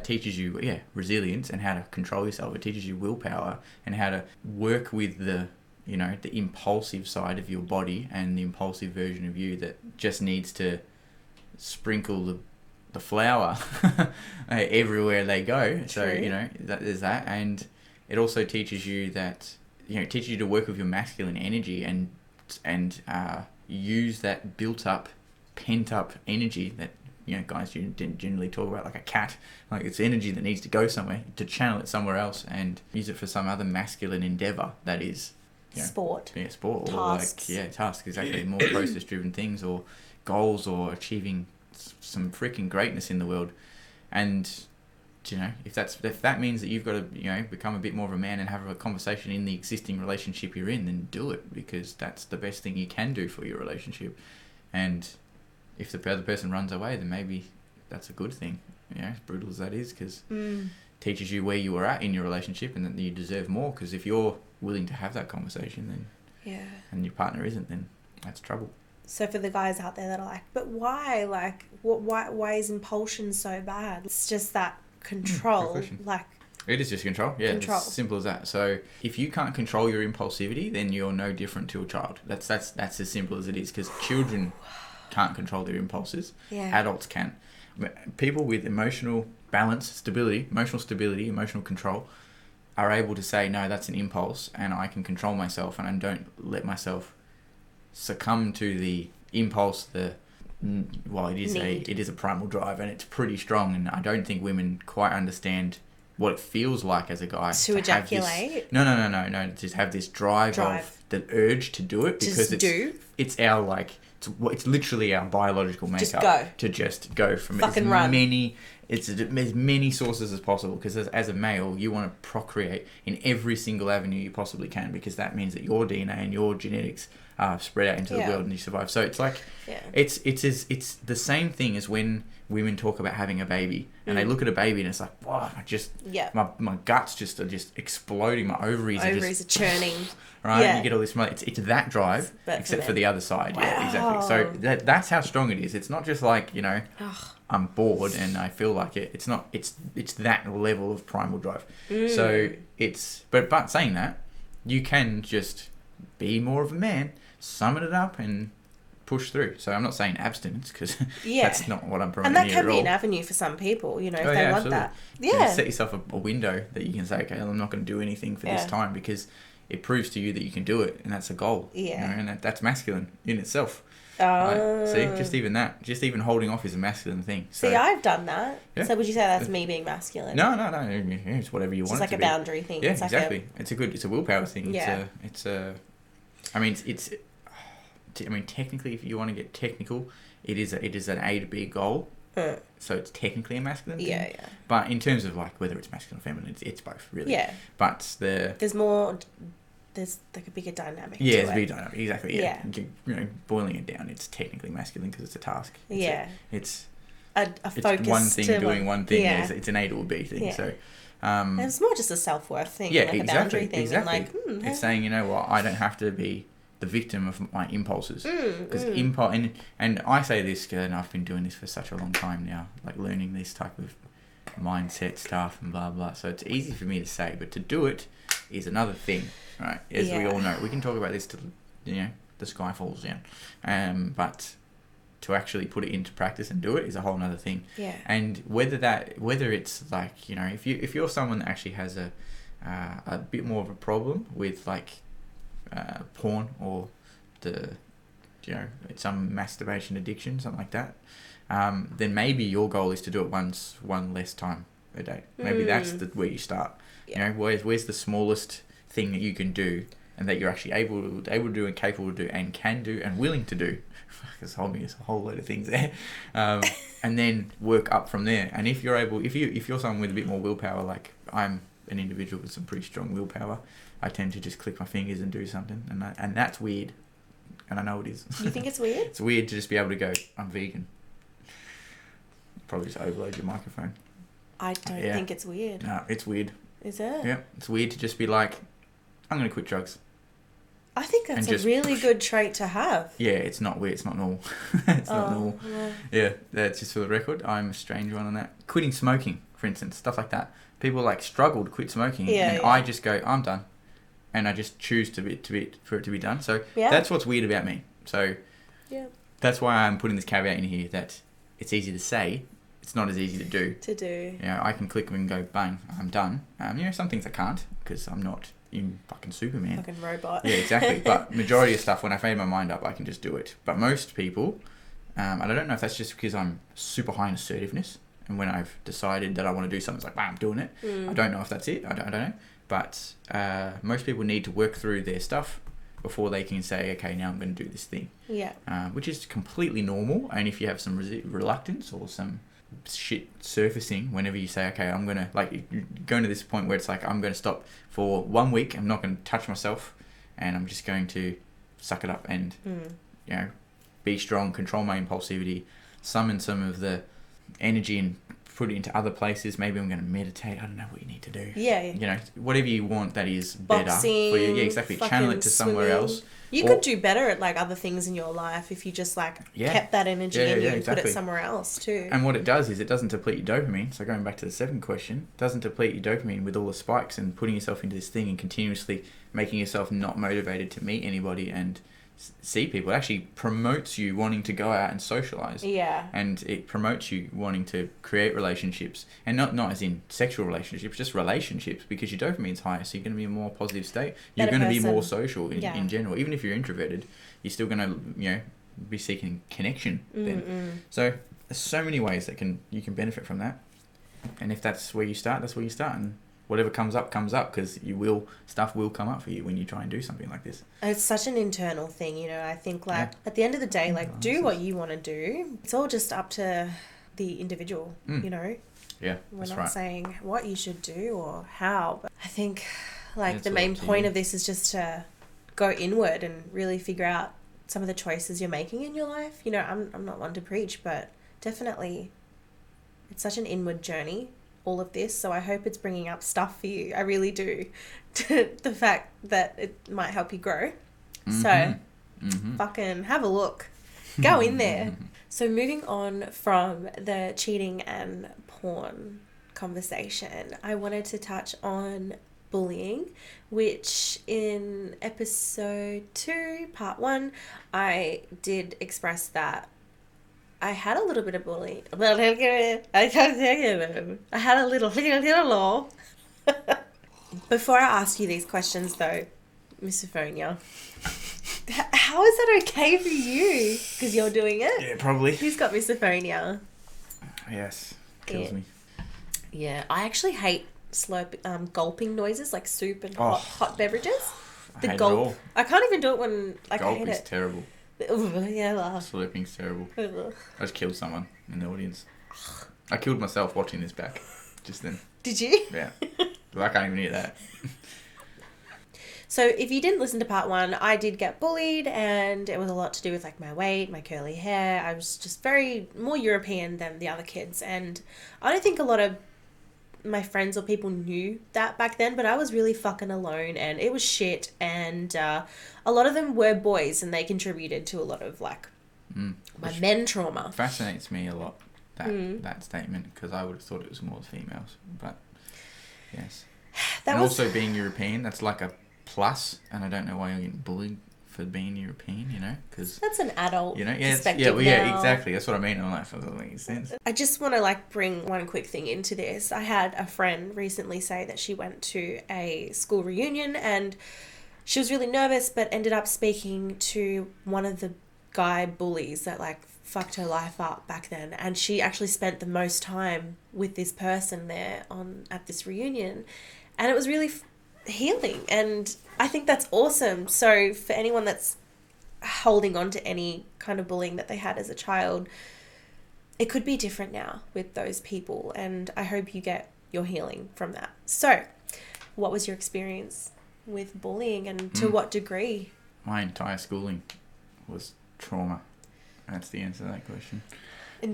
teaches you resilience and how to control yourself. It teaches you willpower and how to work with the impulsive side of your body and the impulsive version of you that just needs to sprinkle the flour everywhere they go. True. So there's that, and it also teaches you that it teaches you to work with your masculine energy and use that built up, pent up energy that guys generally talk about, like a cat. Like, it's energy that needs to go somewhere, to channel it somewhere else and use it for some other masculine endeavor that is sport. Yeah, sport. Tasks. Or tasks, exactly. More process driven things or goals or achieving some freaking greatness in the world. And if that means that you've got to become a bit more of a man and have a conversation in the existing relationship you're in, then do it, because that's the best thing you can do for your relationship. And if the other person runs away, then maybe that's a good thing, as brutal as that is, because it teaches you where you were at in your relationship and that you deserve more. Because if you're willing to have that conversation, then and your partner isn't, then that's trouble. So for the guys out there that are like, but why? Like, why is impulsion so bad? It's just that control. It is just control. Yeah, control. It's simple as that. So if you can't control your impulsivity, then you're no different to a child. That's as simple as it is, because children can't control their impulses. Yeah. Adults can. People with emotional balance, emotional stability, emotional control are able to say, no, that's an impulse, and I can control myself, and I don't let myself succumb to the impulse. Well, it is a primal drive, and it's pretty strong, and I don't think women quite understand what it feels like as a guy to ejaculate. No. Just have this drive of the urge to do it, because it's our like it's literally our biological makeup to just go from as many sources as possible, because as a male you want to procreate in every single avenue you possibly can, because that means that your DNA and your genetics are spread out into the world and you survive. So it's like it's the same thing as when women talk about having a baby and they look at a baby and it's like, wow, my guts are just exploding, my ovaries are churning, right? And you get all this it's that drive, except for the other side. Wow. Yeah, exactly. So that's how strong it is. It's not just like, I'm bored and I feel like it. It's not. It's that level of primal drive. So but saying that, you can just be more of a man, summon it up, and push through. So I'm not saying abstinence, because that's not what I'm promoting. And that can be an avenue for some people, if they want that. Yeah. Set yourself a window that you can say, okay, I'm not going to do anything for this time, because it proves to you that you can do it, and that's a goal. Yeah. And that's masculine in itself. Right? See, just even holding off is a masculine thing. So, see, I've done that. Yeah. So would you say that's me being masculine? No. It's whatever you want. It's like a boundary thing. Yeah, it's exactly. It's a willpower thing. Yeah. Technically, if you want to get technical, it is an A to B goal. So it's technically a masculine thing. Yeah. But in terms of like whether it's masculine or feminine, it's both, really. Yeah. But there's like a bigger dynamic. Yeah, there's a bigger dynamic. Exactly. Yeah. Boiling it down, it's technically masculine because it's a task. It's a focus. It's one thing doing one thing. Yeah. It's an A to a B thing. Yeah. So. And it's more just a self-worth thing. Yeah, like a boundary thing. Exactly. And like, it's saying, you know what, I don't have to be the victim of my impulses, because and I say this, and I've been doing this for such a long time now, like learning this type of mindset stuff and blah blah. So it's easy for me to say, but to do it is another thing, right? As we all know, we can talk about this till the sky falls down, but to actually put it into practice and do it is a whole nother thing. Yeah. And whether it's like, if you're someone that actually has a bit more of a problem with like porn or some masturbation addiction, something like that, then maybe your goal is to do it one less time a day. Maybe that's where you start. Yeah. Where's the smallest thing that you can do and that you're actually able to do and capable to do and can do and willing to do. There's a whole load of things there, and then work up from there. And if you're someone with a bit more willpower, like I'm an individual with some pretty strong willpower, I tend to just click my fingers and do something, and that's weird, and I know it is. You think it's weird? It's weird to just be able to go, I'm vegan. Probably just overload your microphone. I don't think it's weird. No, it's weird. Is it? Yeah, it's weird to just be like, I'm going to quit drugs. I think that's a really good trait to have. Yeah, it's not weird. It's not normal. It's not normal. Yeah, that's just for the record. I'm a strange one on that. Quitting smoking, for instance, stuff like that. People like struggle to quit smoking, I just go, I'm done, and I just choose for it to be done. So that's what's weird about me. So that's why I'm putting this caveat in here that it's easy to say, it's not as easy to do. I can click and go, bang, I'm done. Some things I can't because I'm not in fucking Superman. Fucking robot. Yeah, exactly. But majority of stuff, when I've made my mind up, I can just do it. But most people, and I don't know if that's just because I'm super high in assertiveness, and when I've decided that I want to do something, it's like, wow, I'm doing it. I don't know if that's it. I don't know. But most people need to work through their stuff before they can say, okay, now I'm going to do this thing. Yeah. Which is completely normal. And if you have some reluctance or some shit surfacing whenever you say, okay, I'm going to, like, going to this point where it's like, I'm going to stop for 1 week. I'm not going to touch myself. And I'm just going to suck it up and, be strong, control my impulsivity, summon some of the energy and put it into other places. Maybe I'm going to meditate. I don't know what you need to do. Yeah. Whatever you want that is better for you. Yeah, exactly. Channel it to somewhere else. You could do better at like other things in your life if you just kept that energy in you and put it somewhere else too. And what it does is it doesn't deplete your dopamine. So going back to the second question, it doesn't deplete your dopamine with all the spikes and putting yourself into this thing and continuously making yourself not motivated to meet anybody and see people. It actually promotes you wanting to go out and socialize. Yeah. And it promotes you wanting to create relationships, and not as in sexual relationships, just relationships, because your dopamine's higher, so you're going to be in a more positive state. You're going to be more social in general. Even if you're introverted, you're still going to, be seeking connection then. So there's so many ways that you can benefit from that. And if that's where you start, that's where you start. And whatever comes up, because stuff will come up for you when you try and do something like this. It's such an internal thing, I think at the end of the day, do what you want to do. It's all just up to the individual, Yeah, We're not saying what you should do or how, but I think the main point of this is just to go inward and really figure out some of the choices you're making in your life. I'm not one to preach, but definitely it's such an inward journey, all of this. So I hope it's bringing up stuff for you. I really do. The fact that it might help you grow. So fucking have a look. Go in there. So moving on from the cheating and porn conversation, I wanted to touch on bullying, which in episode 2, part 1, I did express that I had a little bit of bullying. I had a little. Before I ask you these questions, though, misophonia, how is that okay for you? Because you're doing it? Yeah, probably. Who's got misophonia? Yes. Kills me. Yeah, I actually hate slow gulping noises, like soup and hot beverages. I hate it all. I can't even do it when I Gulp hate is it. terrible. Yeah. Slurping's terrible. I just killed someone in the audience. I killed myself watching this back just then. Did you? Yeah. I can't even hear that. So if you didn't listen to part 1, I did get bullied, and it was a lot to do with my weight, my curly hair. I was just very more European than the other kids, and I don't think a lot of my friends or people knew that back then, but I was really fucking alone, and it was shit, and a lot of them were boys, and they contributed to a lot of my men trauma. Fascinates me a lot, that statement, because I would have thought it was more females, but yes. Also being European, that's like a plus, and I don't know why you're getting bullied for being European, because that's an adult perspective yeah, exactly. That's what I mean. I'm like, that doesn't make sense. I just want to bring one quick thing into this. I had a friend recently say that she went to a school reunion and she was really nervous, but ended up speaking to one of the guy bullies that fucked her life up back then, and she actually spent the most time with this person there at this reunion, and it was really healing, and I think that's awesome. So for anyone that's holding on to any kind of bullying that they had as a child, it could be different now with those people, and I hope you get your healing from that. So what was your experience with bullying, and to what degree? My entire schooling was trauma. That's the answer to that question.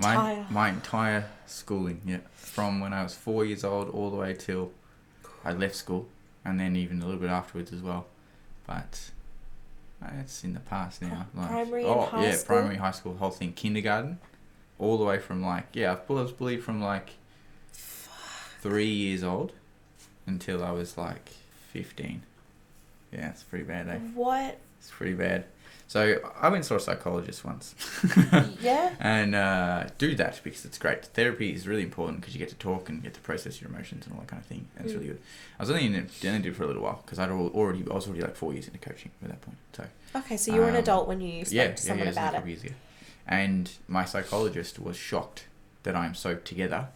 My entire schooling, yeah, from when I was 4 years old all the way till I left school, and then even a little bit afterwards as well. But it's in the past now. Primary and high school? Primary, high school, whole thing. Kindergarten, all the way from I was bullied from 3 years old until I was 15. Yeah, it's pretty bad, eh? What? It's pretty bad. So I went and saw a psychologist once. Yeah. And do that because it's great. Therapy is really important because you get to talk and get to process your emotions and all that kind of thing. And it's really good. I was only did it for a little while because I was already 4 years into coaching at that point. So okay, so you were an adult when you spoke to someone about it. Years ago. And my psychologist was shocked that I'm so together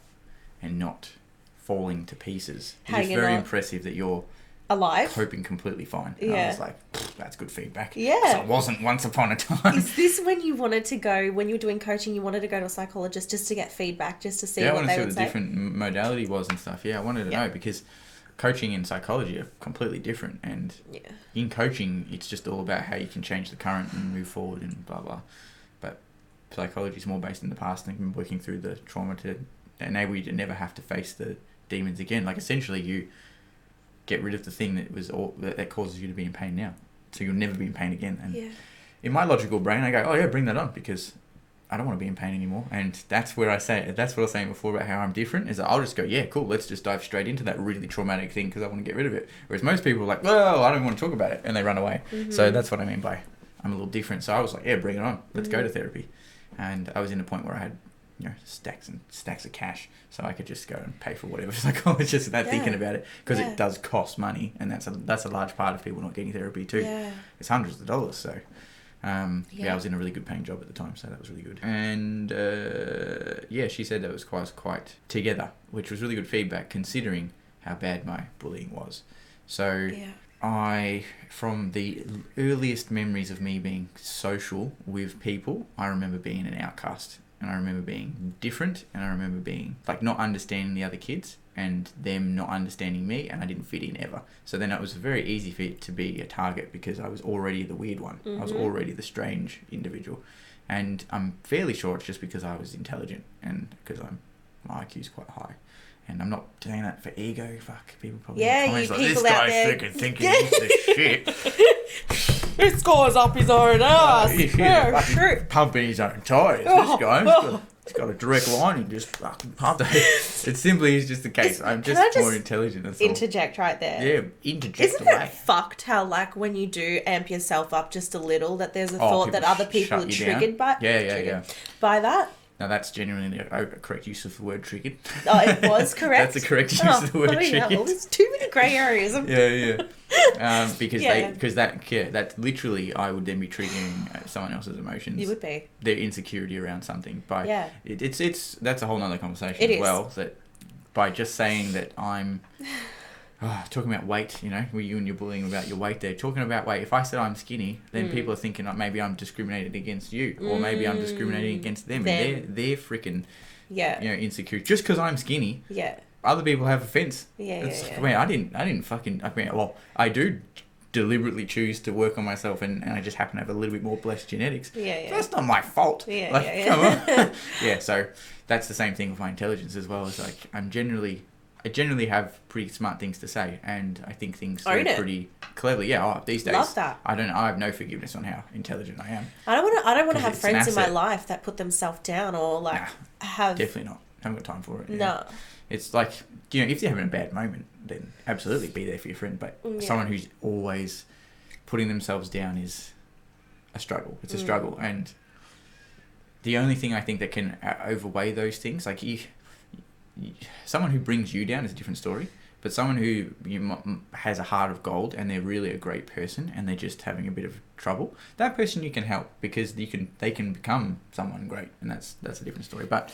and not falling to pieces. It's very impressive that you're alive, coping completely fine. And I was like, that's good feedback. Yeah. So it wasn't once upon a time. Is this when you wanted to go, when you were doing coaching, you wanted to go to a psychologist just to get feedback, just to see what they would say? Yeah, I wanted to see what the different modality was and stuff. Yeah, I wanted to know because coaching and psychology are completely different. And in coaching, it's just all about how you can change the current and move forward and blah, blah. But psychology is more based in the past and working through the trauma to enable you to never have to face the demons again. Essentially, you get rid of the thing that causes you to be in pain now, so you'll never be in pain again. And in my logical brain, I go, oh yeah, bring that on because I don't want to be in pain anymore. And that's what I was saying before about how I'm different. Is that I'll just go, yeah, cool, let's just dive straight into that really traumatic thing because I want to get rid of it. Whereas most people are like, well, I don't want to talk about it, and they run away. Mm-hmm. So that's what I mean by I'm a little different. So I was like, yeah, bring it on. Let's go to therapy. And I was in a point where I had, stacks and stacks of cash, so I could just go and pay for whatever psychologist without thinking about it, because it does cost money, and that's a large part of people not getting therapy too. It's hundreds of dollars. So I was in a really good paying job at the time, so that was really good. And she said that was quite together, which was really good feedback considering how bad my bullying was. So from the earliest memories of me being social with people, I remember being an outcast. And I remember being different, and I remember being like not understanding the other kids and them not understanding me, and I didn't fit in ever. So then it was very easy for it to be a target because I was already the weird one. I was already the strange individual. And I'm fairly sure it's just because I was intelligent and because my IQ's quite high. And I'm not doing that for ego. Fuck, people probably comments like, this guy's freaking thinking he's the shit. He scores up his own ass. Pumping his own tyres. This guy, he's got a direct line and just fucking pumped it. It simply is just the case. I'm just more intelligent. That's all. Interject right there. Yeah, interject Isn't away. it fucked how, like, when you do amp yourself up just a little, that there's a thought that other people are triggered by? By that? Now, that's genuinely a correct use of the word triggered. Oh, it was correct? That's a correct use of the word triggered. Hell, there's too many grey areas. Because that's literally, I would then be triggering someone else's emotions. You would be. Their insecurity around something. That's a whole nother conversation it as well. That by just saying that I'm... talking about weight, you and you're bullying about your weight there. Talking about weight, if I said I'm skinny, then people are thinking like, maybe I'm discriminated against you, or maybe I'm discriminating against them. And they're freaking, insecure. Just because I'm skinny, other people have offence. I do deliberately choose to work on myself, and I just happen to have a little bit more blessed genetics. That's not my fault. Come on. So that's the same thing with my intelligence as well. It's like I generally have pretty smart things to say, and I think things through pretty cleverly. These days, love that. I have no forgiveness on how intelligent I am. I don't want to have friends in my life that put themselves down or have. Definitely not. Haven't got time for it. No. It's like, if you're having a bad moment, then absolutely be there for your friend. But someone who's always putting themselves down is a struggle. It's a struggle, and the only thing I think that can overweigh those things, like someone who brings you down is a different story, but someone who has a heart of gold and they're really a great person and they're just having a bit of trouble, that person you can help, because they can become someone great, and that's a different story. But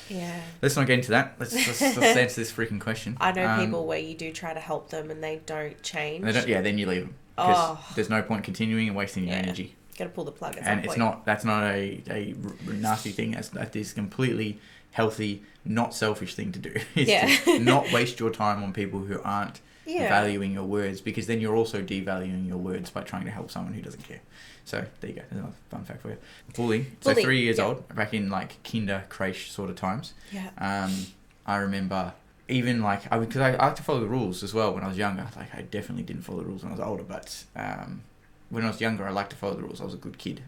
let's not get into that. Let's answer this freaking question. I know people where you do try to help them and they don't change. Then you leave them, because there's no point continuing and wasting your energy. Got to pull the plug at some point. And that's not a nasty thing. That is completely healthy, not selfish thing to do. Is to not waste your time on people who aren't valuing your words, because then you're also devaluing your words by trying to help someone who doesn't care. So there you go. There's another fun fact for you. Bullying. So 3 years old, back in like kinder creche sort of times. I remember even like because I like to follow the rules as well when I was younger. Like I definitely didn't follow the rules when I was older, but when I was younger, I liked to follow the rules. I was a good kid.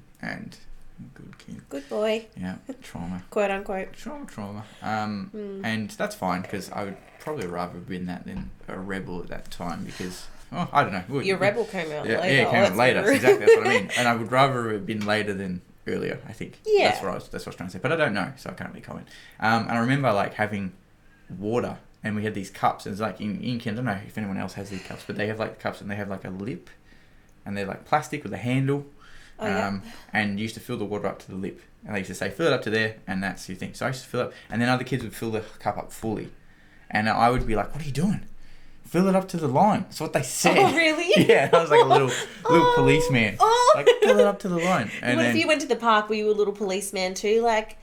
Good boy. Yeah, trauma. Quote unquote. Trauma. And that's fine, because I would probably rather have been that than a rebel at that time, because, I don't know. Your rebel came out later. Yeah, it came out later. Exactly, that's what I mean. And I would rather have been later than earlier, I think. Yeah. That's what I was trying to say. But I don't know, so I can't really comment. And I remember, like, having water, and we had these cups, and it's like, in I don't know if anyone else has these cups, but they have, like, cups, and they have, like, a lip, and they're, like, plastic with a handle. And you used to fill the water up to the lip, and they used to say fill it up to there, and that's your thing. So I used to fill it up, and then other kids would fill the cup up fully, and I would be like, what are you doing? Fill it up to the line. That's what they said. Oh, really? Yeah, I was like a little policeman. Like, fill it up to the line. And what if you went to the park, were you a little policeman too? Like,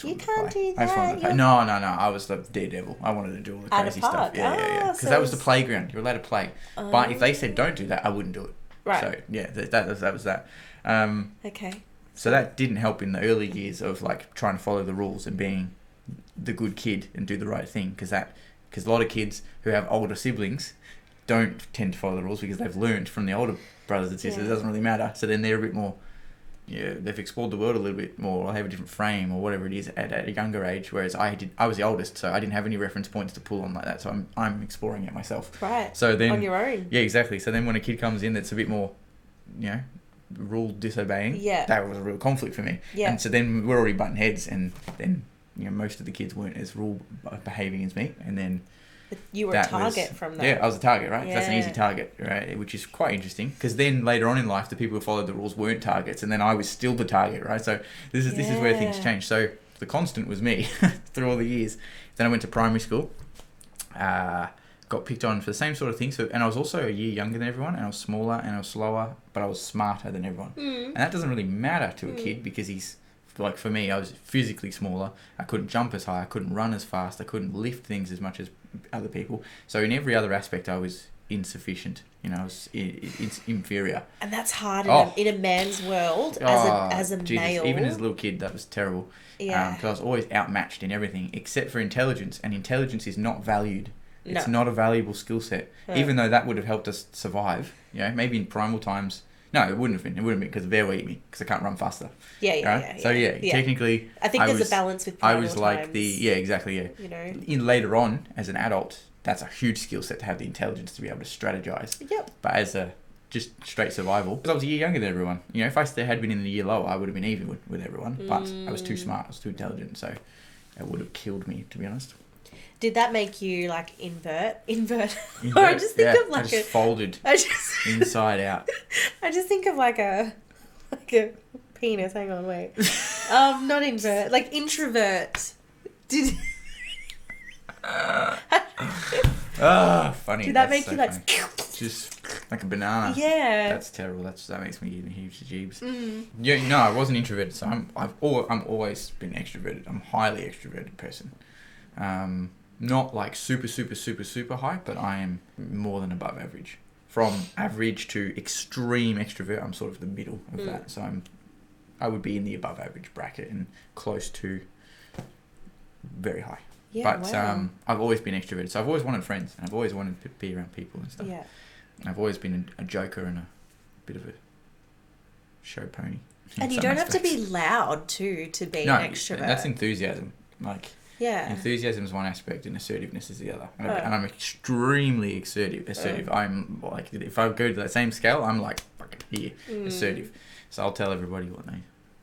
you can't do that. No, I was the daredevil. I wanted to do all the crazy stuff. Yeah. Because that was the playground. You're allowed to play. But if they said don't do that, I wouldn't do it. Right. So, yeah, that was that. Okay. So that didn't help in the early years of like trying to follow the rules and being the good kid and do the right thing, because a lot of kids who have older siblings don't tend to follow the rules because they've learned from the older brothers and sisters. It doesn't really matter. So then they're a bit more, they've explored the world a little bit more, or they have a different frame or whatever it is at a younger age. Whereas I was the oldest, so I didn't have any reference points to pull on like that. So I'm exploring it myself. Right. So then on your own. Yeah, exactly. So then when a kid comes in that's a bit more, rule disobeying, Yeah. that was a real conflict for me. Yeah. And so then we're already butting heads, and then most of the kids weren't as rule behaving as me, and then you were a target from that. Yeah, I was a target, right? Yeah. That's an easy target, right? Which is quite interesting, because then later on in life, the people who followed the rules weren't targets, and then I was still the target, right? So this is where things change. So the constant was me through all the years. Then I went to primary school, got picked on for the same sort of thing. So, and I was also a year younger than everyone, and I was smaller, and I was slower, but I was smarter than everyone. And that doesn't really matter to a kid, because he's like, for me, I was physically smaller. I couldn't jump as high. I couldn't run as fast. I couldn't lift things as much as other people. So in every other aspect, I was insufficient. I was it's inferior. And that's hard in a man's world as a Jesus. male. Even as a little kid, that was terrible. Yeah. Because I was always outmatched in everything except for intelligence, and intelligence is not valued. It's No. not a valuable skill set, even though that would have helped us survive. Maybe in primal times. No, it wouldn't have been. It wouldn't have been, because bear will eat me, because I can't run faster. Yeah. So technically, I think there's a balance with primal I was like times, exactly. In later on, as an adult, that's a huge skill set to have the intelligence to be able to strategize. Yep. But as a just straight survival, because I was a year younger than everyone. If I still had been in the year lower, I would have been even with everyone. But I was too smart. I was too intelligent, so it would have killed me, to be honest. Did that make you like invert? Or I just think of like I just folded inside out. I just think of like a penis. Hang on, wait. Not invert, like introvert. Did Funny. Did that make you like funny. Just like a banana? Yeah. That's terrible. That makes me give me heaps of jeebs. Yeah, no, I wasn't introverted, so I'm always been extroverted. I'm a highly extroverted person. Not like super, super, super, super high, but I am more than above average. From average to extreme extrovert, I'm sort of the middle of that. So I would be in the above average bracket and close to very high. Yeah, but wow. I've always been extroverted, so I've always wanted friends, and I've always wanted to be around people and stuff. Yeah. And I've always been a joker and a bit of a show pony. And you don't have to be loud too to be an extrovert. That's enthusiasm. Like, enthusiasm is one aspect and assertiveness is the other. And I'm extremely assertive. I'm like, if I go to that same scale, I'm like fucking here, assertive. So I'll tell everybody what they,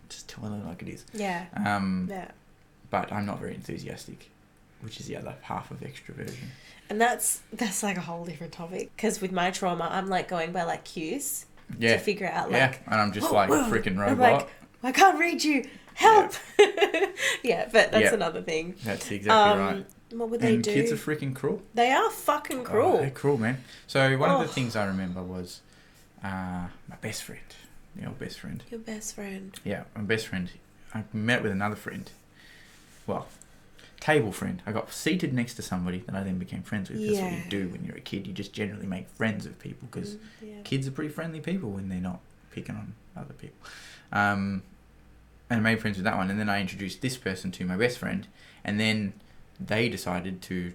just tell them like it is. Yeah. But I'm not very enthusiastic, which is the other half of extroversion. And that's like a whole different topic, because with my trauma, I'm like going by like cues to figure out like. And I'm just like a freaking robot. I'm like, I can't read you. Help! But that's another thing. That's exactly right. What would they do? Kids are freaking cruel. They are fucking cruel. They're cruel, man. So one of the things I remember was my best friend. The old best friend. Your best friend. Yeah, my best friend. I met with another friend. Well, table friend. I got seated next to somebody that I then became friends with. That's what you do when you're a kid. You just generally make friends with people, because kids are pretty friendly people when they're not picking on other people. And I made friends with that one, and then I introduced this person to my best friend, and then they decided to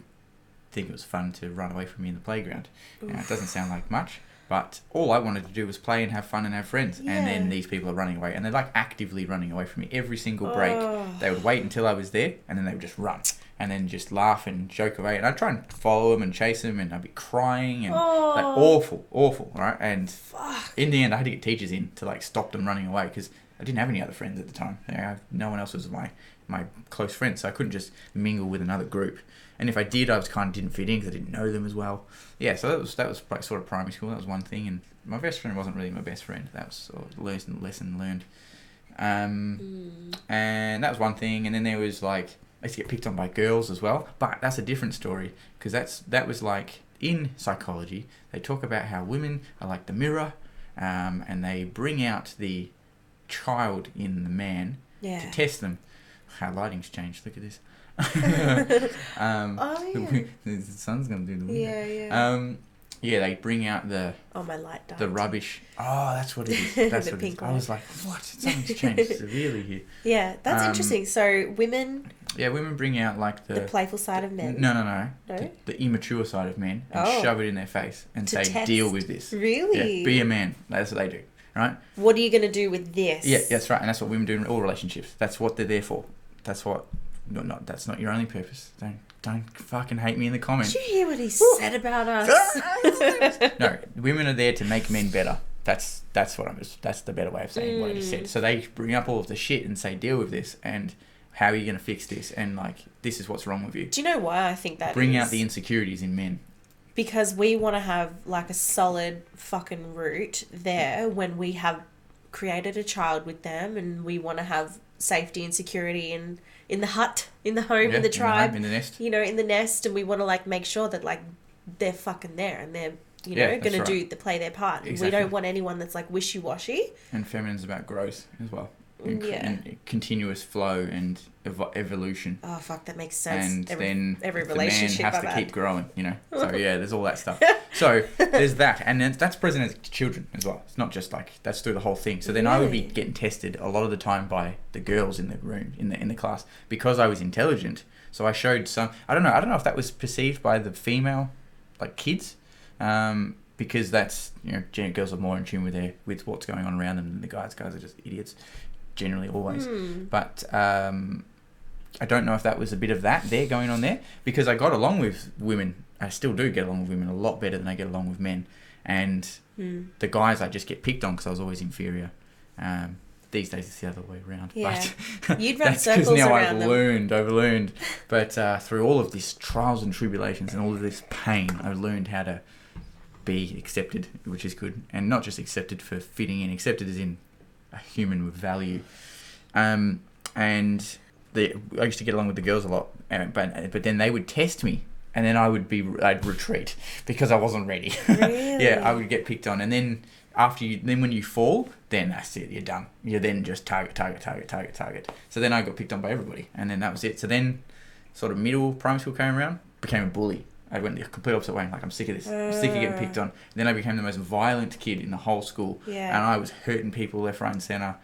think it was fun to run away from me in the playground. Now, it doesn't sound like much, but all I wanted to do was play and have fun and have friends. And then these people are running away, and they're like actively running away from me every single break. They would wait until I was there, and then they would just run and then just laugh and joke away. And I'd try and follow them and chase them, and I'd be crying and like awful, right? And in the end, I had to get teachers in to like stop them running away, because I didn't have any other friends at the time. No one else was my close friend, so I couldn't just mingle with another group. And if I did, I was kind of didn't fit in because I didn't know them as well. Yeah, so that was like sort of primary school. That was one thing, and my best friend wasn't really my best friend. That was sort of lesson learned. And that was one thing. And then there was like, I used to get picked on by girls as well, but that's a different story, because that was like, in psychology, they talk about how women are like the mirror, and they bring out the child in the man to test them. How lighting's changed. Look at this. The sun's gonna do the window. They bring out the my light died. The rubbish. That's what it is. That's what it is. I was like, what? Something's changed severely here. Yeah, that's interesting. So women. Yeah, women bring out like the playful side of men. No. The immature side of men, and shove it in their face and say, test. deal with this. Really? Yeah, be a man. That's what they do. Right? What are you going to do with this? Yeah, that's right. And that's what women do in all relationships. That's what they're there for. That's what... that's not your only purpose. Don't fucking hate me in the comments. Did you hear what he said about us? No, women are there to make men better. That's the better way of saying what I just said. So they bring up all of the shit and say, deal with this, and how are you going to fix this? And like, this is what's wrong with you. Do you know why I think that Bring out the insecurities in men. Because we want to have like a solid fucking root there when we have created a child with them, and we want to have safety and security in the hut, in the home, in the tribe, in the nest. You know, in the nest, and we want to like make sure that like they're fucking there and they're, you know, going to play their part. Exactly. We don't want anyone that's like wishy-washy. And feminine's about growth as well. And continuous flow and evolution. Oh fuck, that makes sense. And then every relationship the man has to keep growing, you know. So yeah, there's all that stuff. So there's that, and then that's present as children as well. It's not just like that's through the whole thing. So then I would be getting tested a lot of the time by the girls in the room in the class because I was intelligent. So I showed some. I don't know if that was perceived by the female like kids. Because that's, you know, girls are more in tune with what's going on around them than the guys. Guys are just idiots, generally always. But I don't know if that was a bit of that there going on there, because I got along with women. I still do get along with women a lot better than I get along with men. And the guys I just get picked on because I was always inferior. These days it's the other way around. Yeah. But you'd run that's circles because now around I've learned. But through all of these trials and tribulations and all of this pain, I've learned how to be accepted, which is good, and not just accepted for fitting in, accepted as in a human with value. And I used to get along with the girls a lot, but then they would test me, and then I'd retreat because I wasn't ready. Really? Yeah, I would get picked on, and then when you fall, then that's it, you're done. You're then just target. So then I got picked on by everybody, and then that was it. So then, sort of middle primary school came around, became a bully. I went the complete opposite way. Like, I'm sick of this. I'm sick of getting picked on. And then I became the most violent kid in the whole school. Yeah. And I was hurting people left, right, and centre.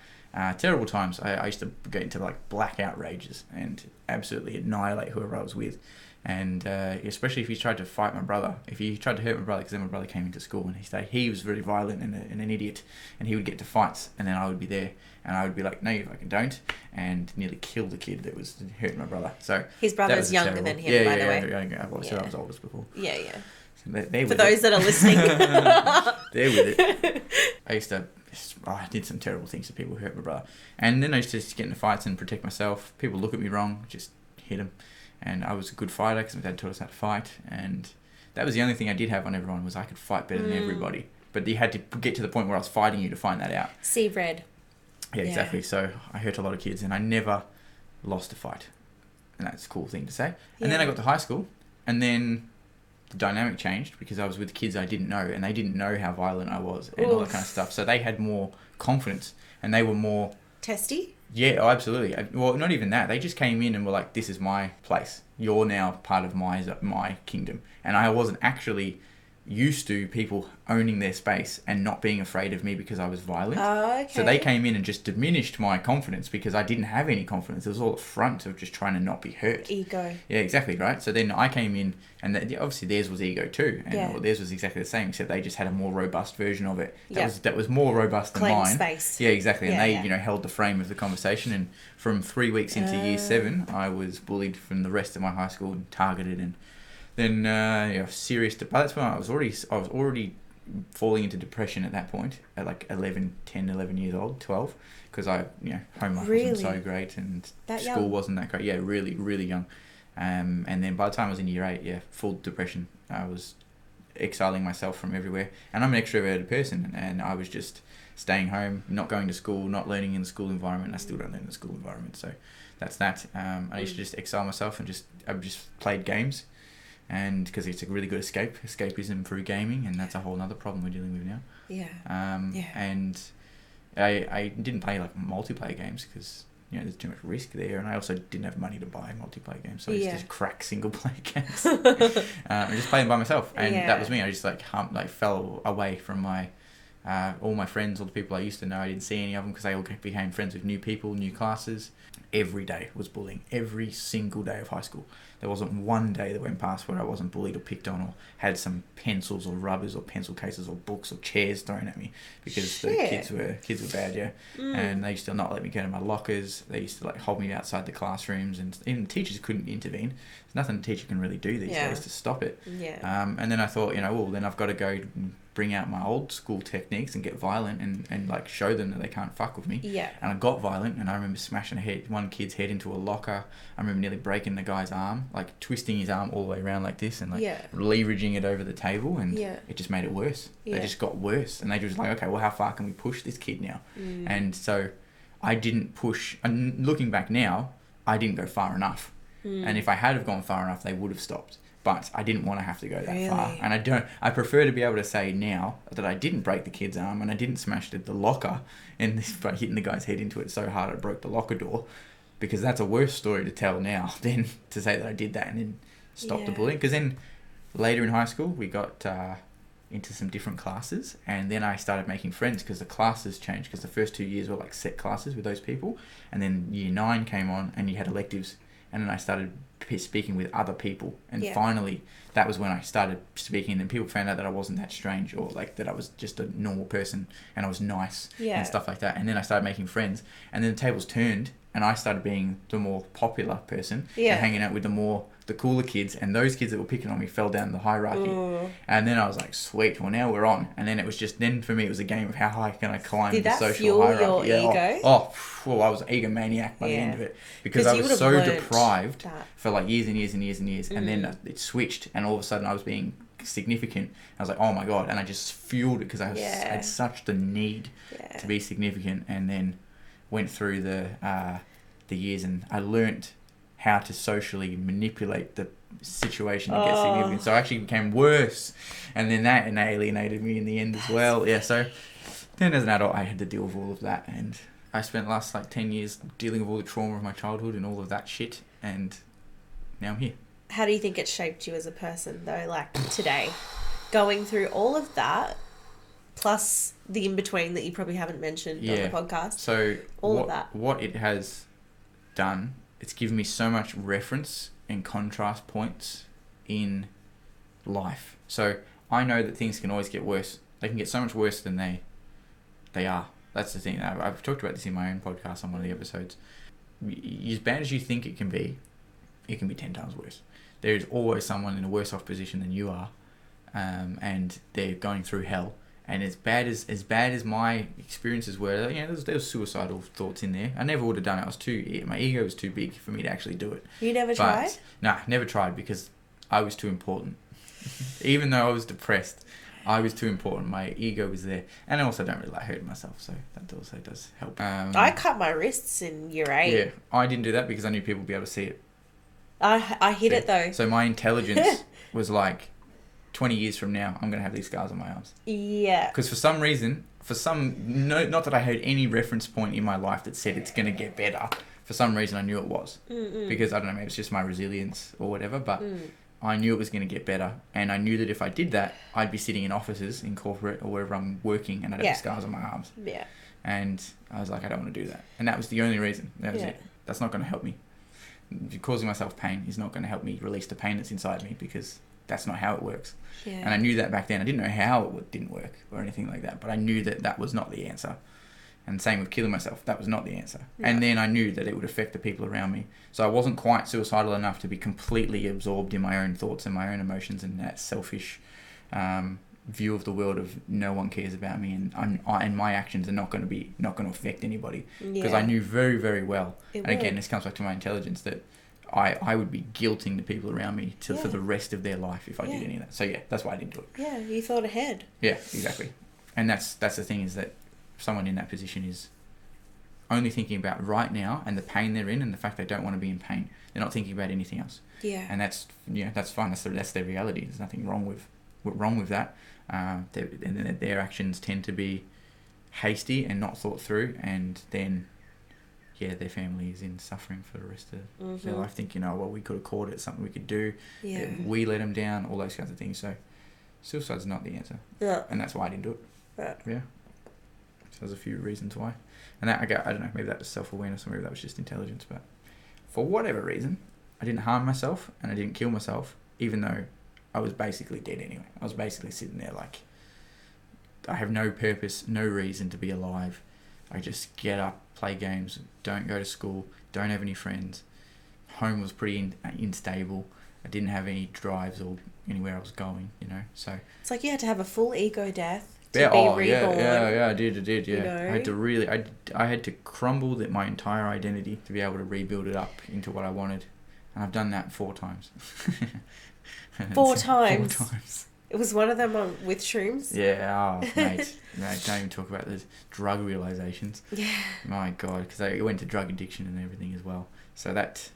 Terrible times. I used to get into like blackout rages and absolutely annihilate whoever I was with. And especially if he tried to fight my brother. If he tried to hurt my brother, because then my brother came into school and he was very violent and an idiot. And he would get to fights, and then I would be there. And I would be like, no, you fucking don't. And nearly kill the kid that was hurting my brother. So his brother's younger than him, by the way. Yeah. Well, so I was oldest before. Yeah. So they're for those that are listening. They're with it. I did some terrible things to people who hurt my brother. And then I used to just get into fights and protect myself. People look at me wrong, just hit them. And I was a good fighter because my dad taught us how to fight. And that was the only thing I did have on everyone, was I could fight better than everybody. But you had to get to the point where I was fighting you to find that out. See red. Yeah, exactly. So I hurt a lot of kids, and I never lost a fight. And that's a cool thing to say. And then I got to high school, and then the dynamic changed because I was with kids I didn't know, and they didn't know how violent I was and all that kind of stuff. So they had more confidence, and they were more... Testy? Yeah, oh, absolutely. Well, not even that. They just came in and were like, this is my place. You're now part of my kingdom. And I wasn't actually used to people owning their space and not being afraid of me because I was violent. Oh, okay. So they came in and just diminished my confidence because I didn't have any confidence. It was all a front of just trying to not be hurt. Ego. Yeah, exactly, right? So then I came in, and obviously theirs was ego too. And theirs was exactly the same, except they just had a more robust version of it. That was more robust than mine. Space. Yeah, exactly. And they, held the frame of the conversation. And from 3 weeks into year 7, I was bullied from the rest of my high school and targeted, and then serious. By that time, I was already falling into depression at that point at like 11 years old, 12, because homework wasn't so great and school wasn't that great. Yeah, really, really young. And then by the time I was in year 8, full depression. I was exiling myself from everywhere, and I'm an extroverted person, and I was just staying home, not going to school, not learning in the school environment. I still don't learn in the school environment, so that's that. I used to just exile myself and I just played games. And because it's a really good escapism through gaming, and that's a whole other problem we're dealing with now. Yeah. And I didn't play like multiplayer games because there's too much risk there, and I also didn't have money to buy multiplayer games, so I used to just crack single player games. And just play them by myself, and that was me. I just fell away from my all my friends, all the people I used to know. I didn't see any of them because they all became friends with new people, new classes. Every day was bullying. Every single day of high school. There wasn't one day that went past where I wasn't bullied or picked on or had some pencils or rubbers or pencil cases or books or chairs thrown at me because the kids were bad, And they used to not let me go to my lockers. They used to hold me outside the classrooms, and even teachers couldn't intervene. There's nothing a teacher can really do these days to stop it. Yeah. And then I thought, then I've got to go bring out my old school techniques and get violent and like show them that they can't fuck with me. Yeah. And I got violent, and I remember smashing one kid's head into a locker. I remember nearly breaking the guy's arm, like twisting his arm all the way around like this and like leveraging it over the table, and it just made it worse. They just got worse, and they just like, okay, well, how far can we push this kid now? And so I didn't push, and looking back now, I didn't go far enough. And if I had have gone far enough, they would have stopped. But I didn't want to have to go that far. And I prefer to be able to say now that I didn't break the kid's arm and I didn't smash the locker and by hitting the guy's head into it so hard I broke the locker door, because that's a worse story to tell now than to say that I did that and then stop the bullying. Because then later in high school, we got into some different classes, and then I started making friends because the classes changed, because the first 2 years were like set classes with those people, and then year 9 came on and you had electives, and then I started speaking with other people, and finally that was when I started speaking, and people found out that I wasn't that strange, or like that I was just a normal person and I was nice and stuff like that. And then I started making friends, and then the tables turned and I started being the more popular person and hanging out with the cooler kids, and those kids that were picking on me fell down the hierarchy. And then I was like, sweet, well now we're on. And then it was just, then for me it was a game of how high can I climb the social hierarchy. Did that fuel your ego? I was an egomaniac by the end of it, because I was so deprived for like years and years and years and years, and then it switched, and all of a sudden I was being significant. I was like, oh my god, and I just fueled it because I had such the need to be significant. And then went through the years, and I learnt how to socially manipulate the situation to get significant. So I actually became worse, and then that alienated me in the end as well. So then as an adult I had to deal with all of that, and I spent the last like 10 years dealing with all the trauma of my childhood and all of that shit, and now I'm here. How do you think it shaped you as a person though, like today, going through all of that plus the in-between that you probably haven't mentioned on the podcast? So of that, what it has done, it's given me so much reference and contrast points in life. So I know that things can always get worse. They can get so much worse than they are. That's the thing. I've talked about this in my own podcast on one of the episodes. As bad as you think it can be 10 times worse. There is always someone in a worse off position than you are, and they're going through hell. And as bad as my experiences were, there was suicidal thoughts in there. I never would have done it. My ego was too big for me to actually do it. You never tried? Nah, never tried, because I was too important. Even though I was depressed, I was too important. My ego was there. And I also don't really like hurting myself, so that also does help. I cut my wrists in year 8. Yeah, I didn't do that because I knew people would be able to see it. I hid it though. So my intelligence was like, 20 years from now, I'm going to have these scars on my arms. Yeah. Because for some reason, not that I heard any reference point in my life that said it's going to get better. For some reason, I knew it was. Because, I don't know, maybe it's just my resilience or whatever, but I knew it was going to get better. And I knew that if I did that, I'd be sitting in offices, in corporate, or wherever I'm working, and I'd have scars on my arms. Yeah. And I was like, I don't want to do that. And that was the only reason. That was it. That's not going to help me. Causing myself pain is not going to help me release the pain that's inside me, because that's not how it works. Yeah. And I knew that back then. I didn't know how it didn't work or anything like that, but I knew that was not the answer. And same with killing myself, that was not the answer. Yeah. And then I knew that it would affect the people around me. So I wasn't quite suicidal enough to be completely absorbed in my own thoughts and my own emotions and that selfish view of the world of no one cares about me, and my actions are not going to affect anybody, because I knew very, very well. Again, this comes back to my intelligence, that I would be guilting the people around me for the rest of their life if I did any of that. So that's why I didn't do it. Yeah, you thought ahead. Yeah, exactly. And that's the thing, is that someone in that position is only thinking about right now and the pain they're in and the fact they don't want to be in pain. They're not thinking about anything else. Yeah. And that's fine. That's their reality. There's nothing wrong with that. Their actions tend to be hasty and not thought through, and then their family is in suffering for the rest of their life, thinking, we could have caught it, something we could do. Yeah. We let them down, all those kinds of things. So suicide's not the answer. Yeah. And that's why I didn't do it. Right. Yeah. So there's a few reasons why. And that, I don't know, maybe that was self-awareness, or maybe that was just intelligence, but for whatever reason, I didn't harm myself and I didn't kill myself, even though I was basically dead anyway. I was basically sitting there like, I have no purpose, no reason to be alive. I just get up, play games, don't go to school, don't have any friends. Home was pretty unstable. I didn't have any drives or anywhere I was going, so. It's like you had to have a full ego death to Yeah, be oh, reborn. yeah, I did, yeah. You know? I had to I had to crumble my entire identity to be able to rebuild it up into what I wanted. And I've done that 4 times. 4 times? 4 times. It was one of them with shrooms? Yeah, mate, don't even talk about those drug realizations. Yeah. My God, because I went to drug addiction and everything as well. So that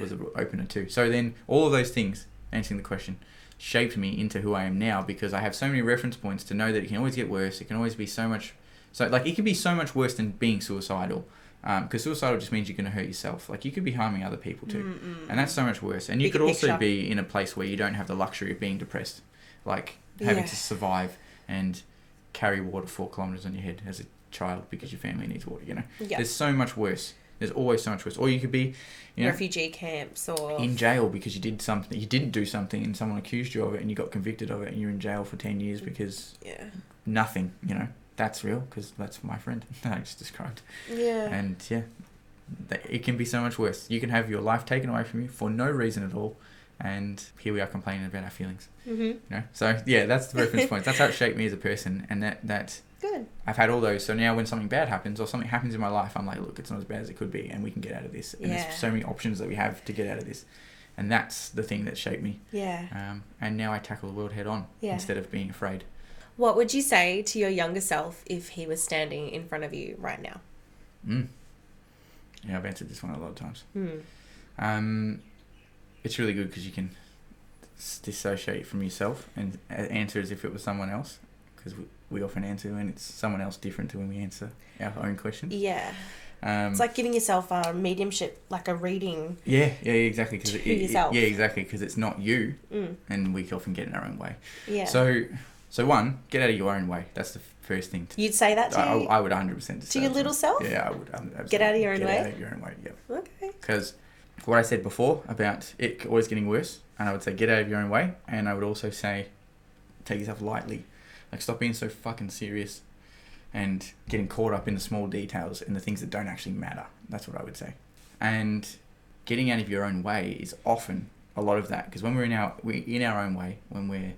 was an opener too. So then all of those things, answering the question, shaped me into who I am now, because I have so many reference points to know that it can always get worse. It can always be it can be so much worse than being suicidal. Because suicidal just means you're going to hurt yourself. Like, you could be harming other people too. And that's so much worse. And you could also be in a place where you don't have the luxury of being depressed. Like, having to survive and carry water 4 kilometers on your head as a child because your family needs water, Yeah. There's so much worse. There's always so much worse. Or you could be, refugee camps, or in jail because you didn't do something and someone accused you of it and you got convicted of it and you're in jail for 10 years because nothing, That's real, because that's my friend that I just described. Yeah. And it can be so much worse. You can have your life taken away from you for no reason at all, and here we are complaining about our feelings. So that's the reference points. That's how it shaped me as a person, and that good. I've had all those. So now when something bad happens or something happens in my life, I'm like, look, it's not as bad as it could be, and we can get out of this. And there's so many options that we have to get out of this, and that's the thing that shaped me. Yeah. And now I tackle the world head on instead of being afraid. What would you say to your younger self if he was standing in front of you right now? Yeah, I've answered this one a lot of times. It's really good because you can dissociate from yourself and answer as if it was someone else, because we often answer when it's someone else different to when we answer our own questions. Yeah. It's like giving yourself a mediumship, like a reading. Yeah, exactly. To yourself. Exactly, because it's not you, and we often get in our own way. Yeah. So one, get out of your own way. That's the first thing. You'd say that to I would 100% to your little self? Yeah, I would. Absolutely. Get out of your own way? Get out of your own way, yeah. Okay. Because what I said before about it always getting worse, and I would say get out of your own way, and I would also say take yourself lightly. Like, stop being so fucking serious and getting caught up in the small details and the things that don't actually matter. That's what I would say. And getting out of your own way is often a lot of that, because when we're in our own way, when we're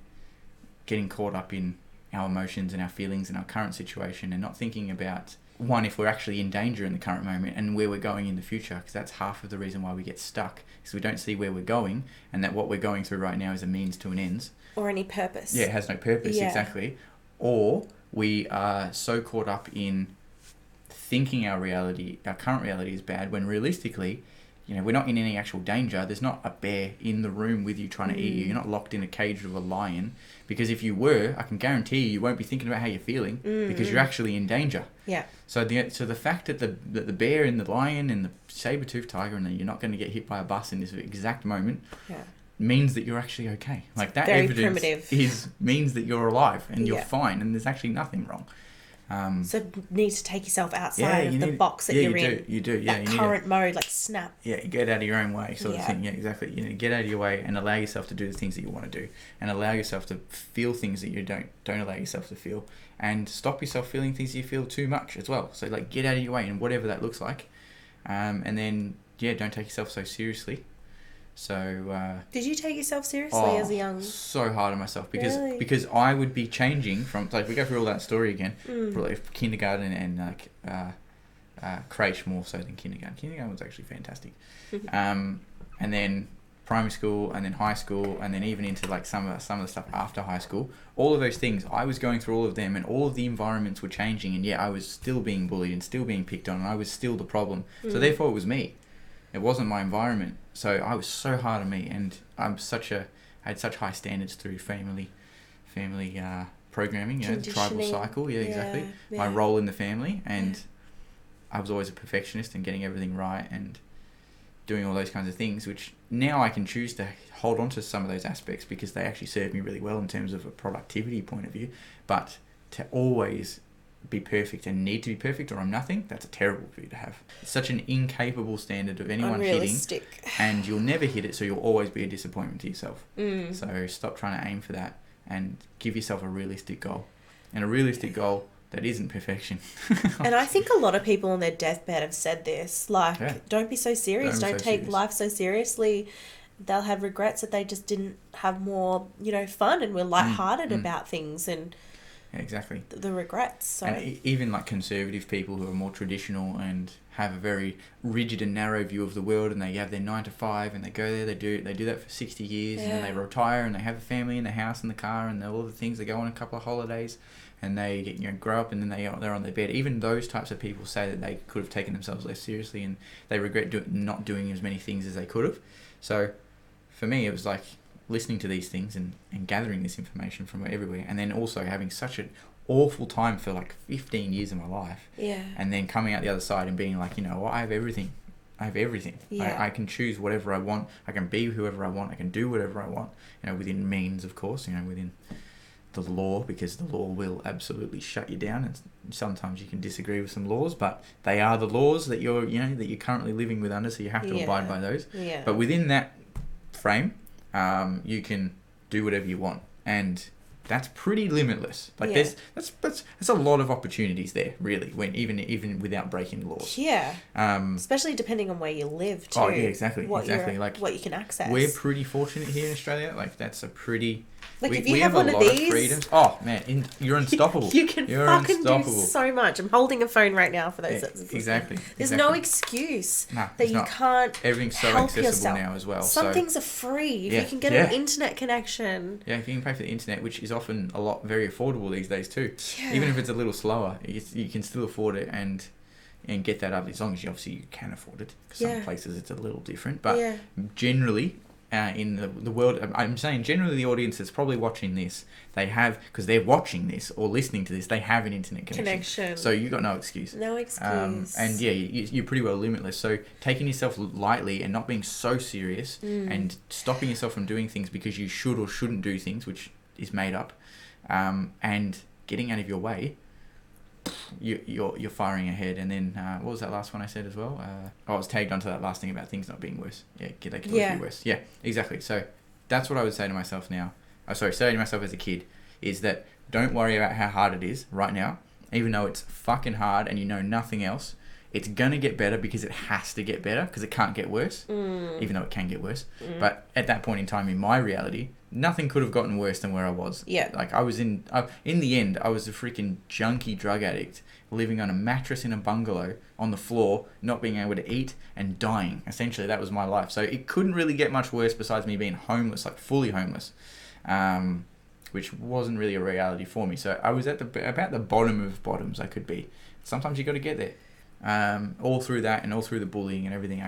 getting caught up in our emotions and our feelings and our current situation, and not thinking about, one, if we're actually in danger in the current moment and where we're going in the future, because that's half of the reason why we get stuck, is we don't see where we're going, and that what we're going through right now is a means to an end. Or any purpose. Yeah, it has no purpose, exactly. Or we are so caught up in thinking our current reality is bad, when realistically, we're not in any actual danger. There's not a bear in the room with you trying to eat you. You're not locked in a cage with a lion. Because if you were, I can guarantee you won't be thinking about how you're feeling, because you're actually in danger. Yeah. So the fact that the bear and the lion and the saber-toothed tiger, and that you're not going to get hit by a bus in this exact moment, means that you're actually okay. Like, that very evidence means that you're alive and you're fine, and there's actually nothing wrong. So you need to take yourself outside of the box that you're in. You do. That current mode, like snap. Yeah, you get out of your own way, sort of thing. Yeah, exactly. Get out of your way and allow yourself to do the things that you want to do, and allow yourself to feel things that you don't allow yourself to feel, and stop yourself feeling things you feel too much as well. So, like, get out of your way, and whatever that looks like, and then don't take yourself so seriously. So did you take yourself seriously as a young? So hard on myself, because I would be changing from, like, we go through all that story again, probably kindergarten and like creche more so than kindergarten. Kindergarten was actually fantastic, and then primary school, and then high school, and then even into like some of the stuff after high school. All of those things, I was going through all of them, and all of the environments were changing, and I was still being bullied and still being picked on, and I was still the problem. So therefore, it was me. It wasn't my environment. So I was so hard on me, and I had such high standards through family programming, the tribal cycle. Yeah, exactly. Yeah. My role in the family, and I was always a perfectionist and getting everything right and doing all those kinds of things, which now I can choose to hold on to some of those aspects because they actually serve me really well in terms of a productivity point of view. But to always be perfect and need to be perfect, or I'm nothing, that's a terrible view to have. It's such an incapable standard of anyone hitting, and you'll never hit it, so you'll always be a disappointment to yourself. So stop trying to aim for that and give yourself a realistic goal, and a realistic goal that isn't perfection. And I think a lot of people on their deathbed have said this, like, don't be so serious, don't take life so seriously. they'll have regrets that they just didn't have more, you know, fun and were lighthearted about things, and Yeah, exactly. the regrets. So And even like conservative people who are more traditional and have a very rigid and narrow view of the world, and they have their 9 to 5 and they go there, they do that for 60 years, and then they retire and they have a family and a house and the car and all the things. They go on a couple of holidays and they get, you know, grow up, and then they're on their bed. Even those types of people say that they could have taken themselves less seriously, and they regret not doing as many things as they could have. So for me, it was like listening to these things and gathering this information from everywhere, and then also having such an awful time for like 15 years of my life, and then coming out the other side and being like, you know what, I have everything. I can choose whatever I want. I can be whoever I want. I can do whatever I want, you know, within means, of course, you know, within the law, because the law will absolutely shut you down, and sometimes you can disagree with some laws, but they are the laws that you're currently living with under, so you have to abide by those. But within that frame, you can do whatever you want, and that's pretty limitless. Like that's a lot of opportunities there, really, when even without breaking laws. Especially depending on where you live too. Oh yeah, exactly. Like what you can access. We're pretty fortunate here in Australia. Like that's a pretty. Like if you have one of these, freedoms. Oh man, you're unstoppable. You're fucking do so much. I'm holding a phone right now for those. Exactly. There's no excuse that you can't. Everything's so help accessible yourself. Now as well. Some things are free. If you can get an internet connection. Yeah, if you can pay for the internet, which is often very affordable these days too. Even if it's a little slower, you can still afford it and get that up, as long as you can afford it. Some places it's a little different, but generally. In the world, I'm saying generally the audience that's probably watching this, they have, because they're watching this or listening to this, they have an internet connection. So you got no excuse. No excuse. And yeah, you're pretty well limitless. So taking yourself lightly and not being so serious and stopping yourself from doing things because you should or shouldn't do things, which is made up, and getting out of your way, you're firing ahead. And then what was that last one I said as well? I was tagged onto that last thing about things not being worse. They could always be worse. Yeah, exactly. So that's what I would say to myself now. Say to myself as a kid, is that don't worry about how hard it is right now, even though it's fucking hard and you know nothing else. It's gonna get better because it has to get better, because it can't get worse, even though it can get worse. But at that point in time in my reality, nothing could have gotten worse than where I was. Like I was in the end, I was a freaking junkie drug addict, living on a mattress in a bungalow on the floor, not being able to eat and dying. Essentially, that was my life. So it couldn't really get much worse besides me being homeless, like fully homeless, which wasn't really a reality for me. So I was at about the bottom of bottoms I could be. Sometimes you got to get there. All through that and all through the bullying and everything,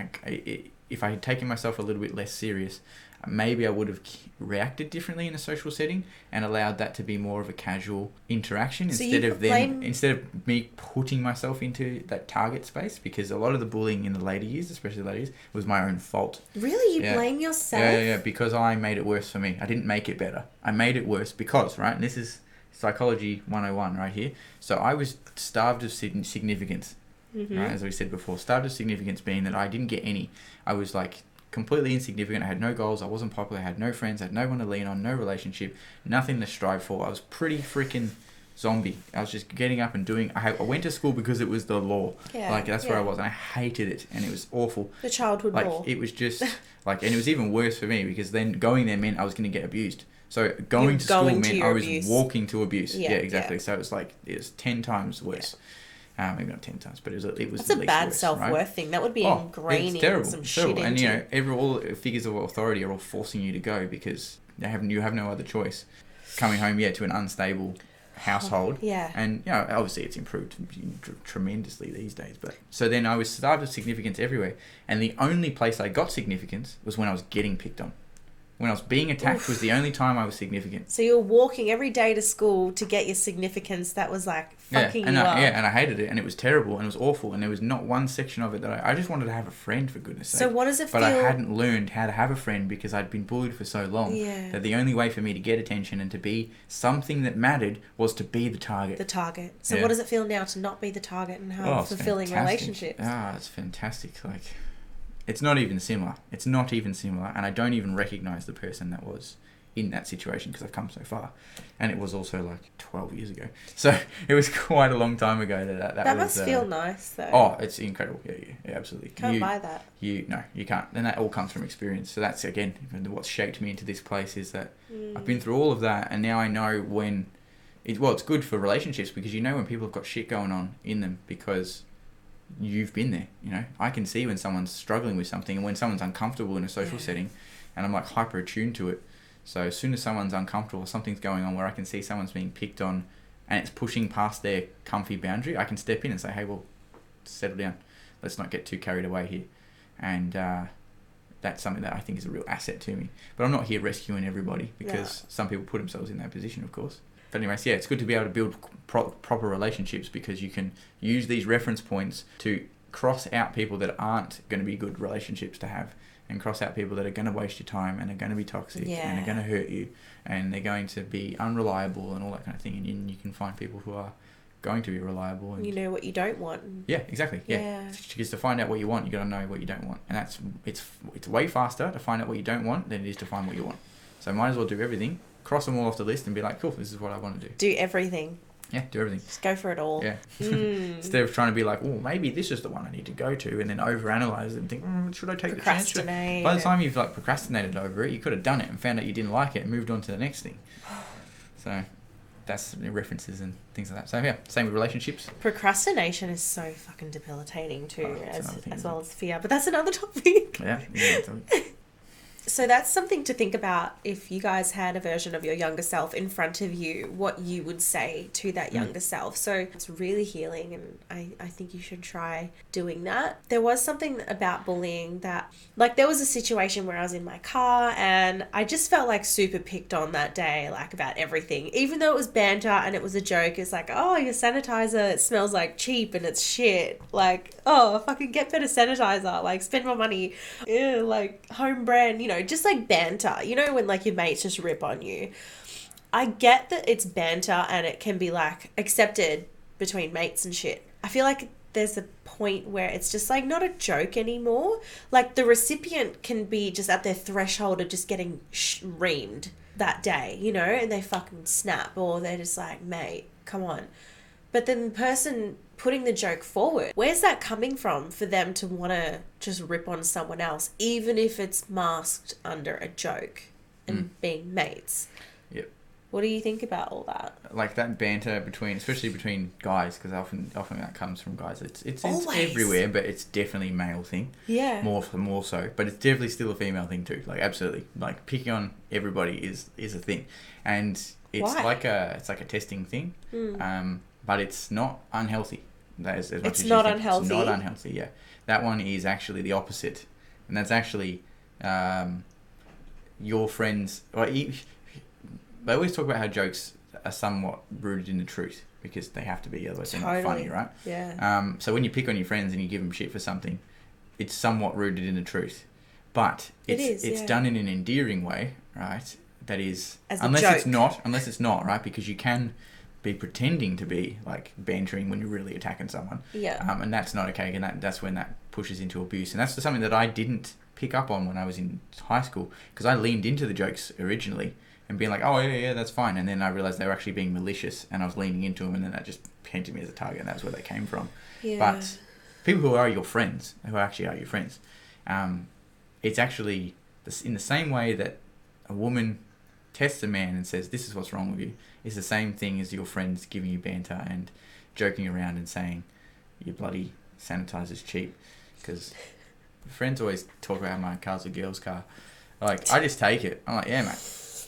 if I had taken myself a little bit less serious, maybe I would have reacted differently in a social setting and allowed that to be more of a casual interaction instead of me putting myself into that target space, because a lot of the bullying in the later years, especially the later years, was my own fault. Really? You blame yourself? Yeah, because I made it worse for me. I didn't make it better. I made it worse because, right, and this is Psychology 101 right here. So I was starved of significance. Right, as we said before, starved of significance being that I didn't get any. I was like completely insignificant. I had no goals. I wasn't popular. I had no friends. I had no one to lean on. No relationship. Nothing to strive for. I was pretty freaking zombie. I was just getting up and doing. I went to school because it was the law. That's where I was, and I hated it, and it was awful. The childhood law. It was just and it was even worse for me because then going there meant I was going to get abused. So going to school meant I was walking to abuse. Yeah, exactly. So it was 10 times worse. Maybe not 10 times, but it was. That's a bad self-worth thing. That would be ingraining some shit into. And all figures of authority are all forcing you to go because you have no other choice. Coming home, to an unstable household. And obviously it's improved tremendously these days. But so then I was starved of significance everywhere, and the only place I got significance was when I was getting picked on. When I was being attacked was the only time I was significant. So you were walking every day to school to get your significance. That was like fucking you up. Yeah, and I hated it, and it was terrible, and it was awful, and there was not one section of it that I just wanted to have a friend, for goodness sake. So what does it feel? But I hadn't learned how to have a friend because I'd been bullied for so long that the only way for me to get attention and to be something that mattered was to be the target. The target. So what does it feel now to not be the target and have fulfilling relationships? It's fantastic. It's not even similar. And I don't even recognize the person that was in that situation because I've come so far. And it was also like 12 years ago. So it was quite a long time ago that was... must feel nice though. Oh, it's incredible. Yeah, absolutely. Can't buy that. No, you can't. And that all comes from experience. So that's, again, what's shaped me into this place is that I've been through all of that, and now I know when... It's good for relationships because you know when people have got shit going on in them because you've been there, you know. I can see when someone's struggling with something and when someone's uncomfortable in a social setting, and I'm like hyper attuned to it. So as soon as someone's uncomfortable, something's going on where I can see someone's being picked on and it's pushing past their comfy boundary, I can step in and say, hey, well, settle down. Let's not get too carried away here. And that's something that I think is a real asset to me. But I'm not here rescuing everybody because some people put themselves in that position, of course. But anyways, yeah, it's good to be able to build proper relationships because you can use these reference points to cross out people that aren't going to be good relationships to have, and cross out people that are going to waste your time and are going to be toxic and are going to hurt you and they're going to be unreliable and all that kind of thing. And you can find people who are going to be reliable. And you know what you don't want. Yeah, exactly. Yeah. Because to find out what you want, you got to know what you don't want. And it's way faster to find out what you don't want than it is to find what you want. So might as well do everything, cross them all off the list and be like, cool, this is what I want to do. Do everything. Yeah, do everything. Just go for it all. Yeah. Instead of trying to be like, oh, maybe this is the one I need to go to, and then overanalyze it and think, should I take the chance? By the time you've like procrastinated over it, you could have done it and found out you didn't like it and moved on to the next thing. So that's references and things like that. So yeah, same with relationships. Procrastination is so fucking debilitating too, as well as fear. But that's another topic. Yeah. So that's something to think about. If you guys had a version of your younger self in front of you, what you would say to that younger self. So it's really healing, and I think you should try doing that. There was something about bullying that, like, there was a situation where I was in my car and I just felt like super picked on that day, like about everything, even though it was banter and it was a joke. It's like, oh, your sanitizer, it smells like cheap and it's shit. Like, oh, fucking get better sanitizer, like spend more money. Ew, like home brand, you know, just like banter, you know, when like your mates just rip on you. I get that it's banter and it can be like accepted between mates and shit. I feel like there's a point where it's just like not a joke anymore. Like the recipient can be just at their threshold of just getting reamed that day, you know, and they fucking snap, or they're just like, mate, come on. But then the person putting the joke forward, where's that coming from for them to want to just rip on someone else, even if it's masked under a joke and being mates? Yep. What do you think about all that? Like that banter especially between guys, because often that comes from guys. It's everywhere, but it's definitely a male thing. Yeah. More so, but it's definitely still a female thing too. Like absolutely, like picking on everybody is a thing, and it's Why? like a testing thing. But it's not unhealthy. As much It's as not you think. unhealthy? It's not unhealthy, yeah. That one is actually the opposite. And that's actually your friends... they always talk about how jokes are somewhat rooted in the truth because they have to be, otherwise they're not funny, right? Yeah. So when you pick on your friends and you give them shit for something, it's somewhat rooted in the truth. But it's done in an endearing way, right? That is... Unless it's not, right? Because you can... be pretending to be like bantering when you're really attacking someone, and that's not okay, and that's when that pushes into abuse. And that's something that I didn't pick up on when I was in high school, because I leaned into the jokes originally and being like, oh yeah, that's fine, and then I realized they were actually being malicious and I was leaning into them, and then that just painted me as a target, and that's where they came from. But people who are your friends, it's actually in the same way that a woman tests a man and says, this is what's wrong with you, is the same thing as your friends giving you banter and joking around and saying your bloody sanitizer's cheap. Because friends always talk about how my car's a girl's car. Like, I just take it. I'm like, yeah, mate.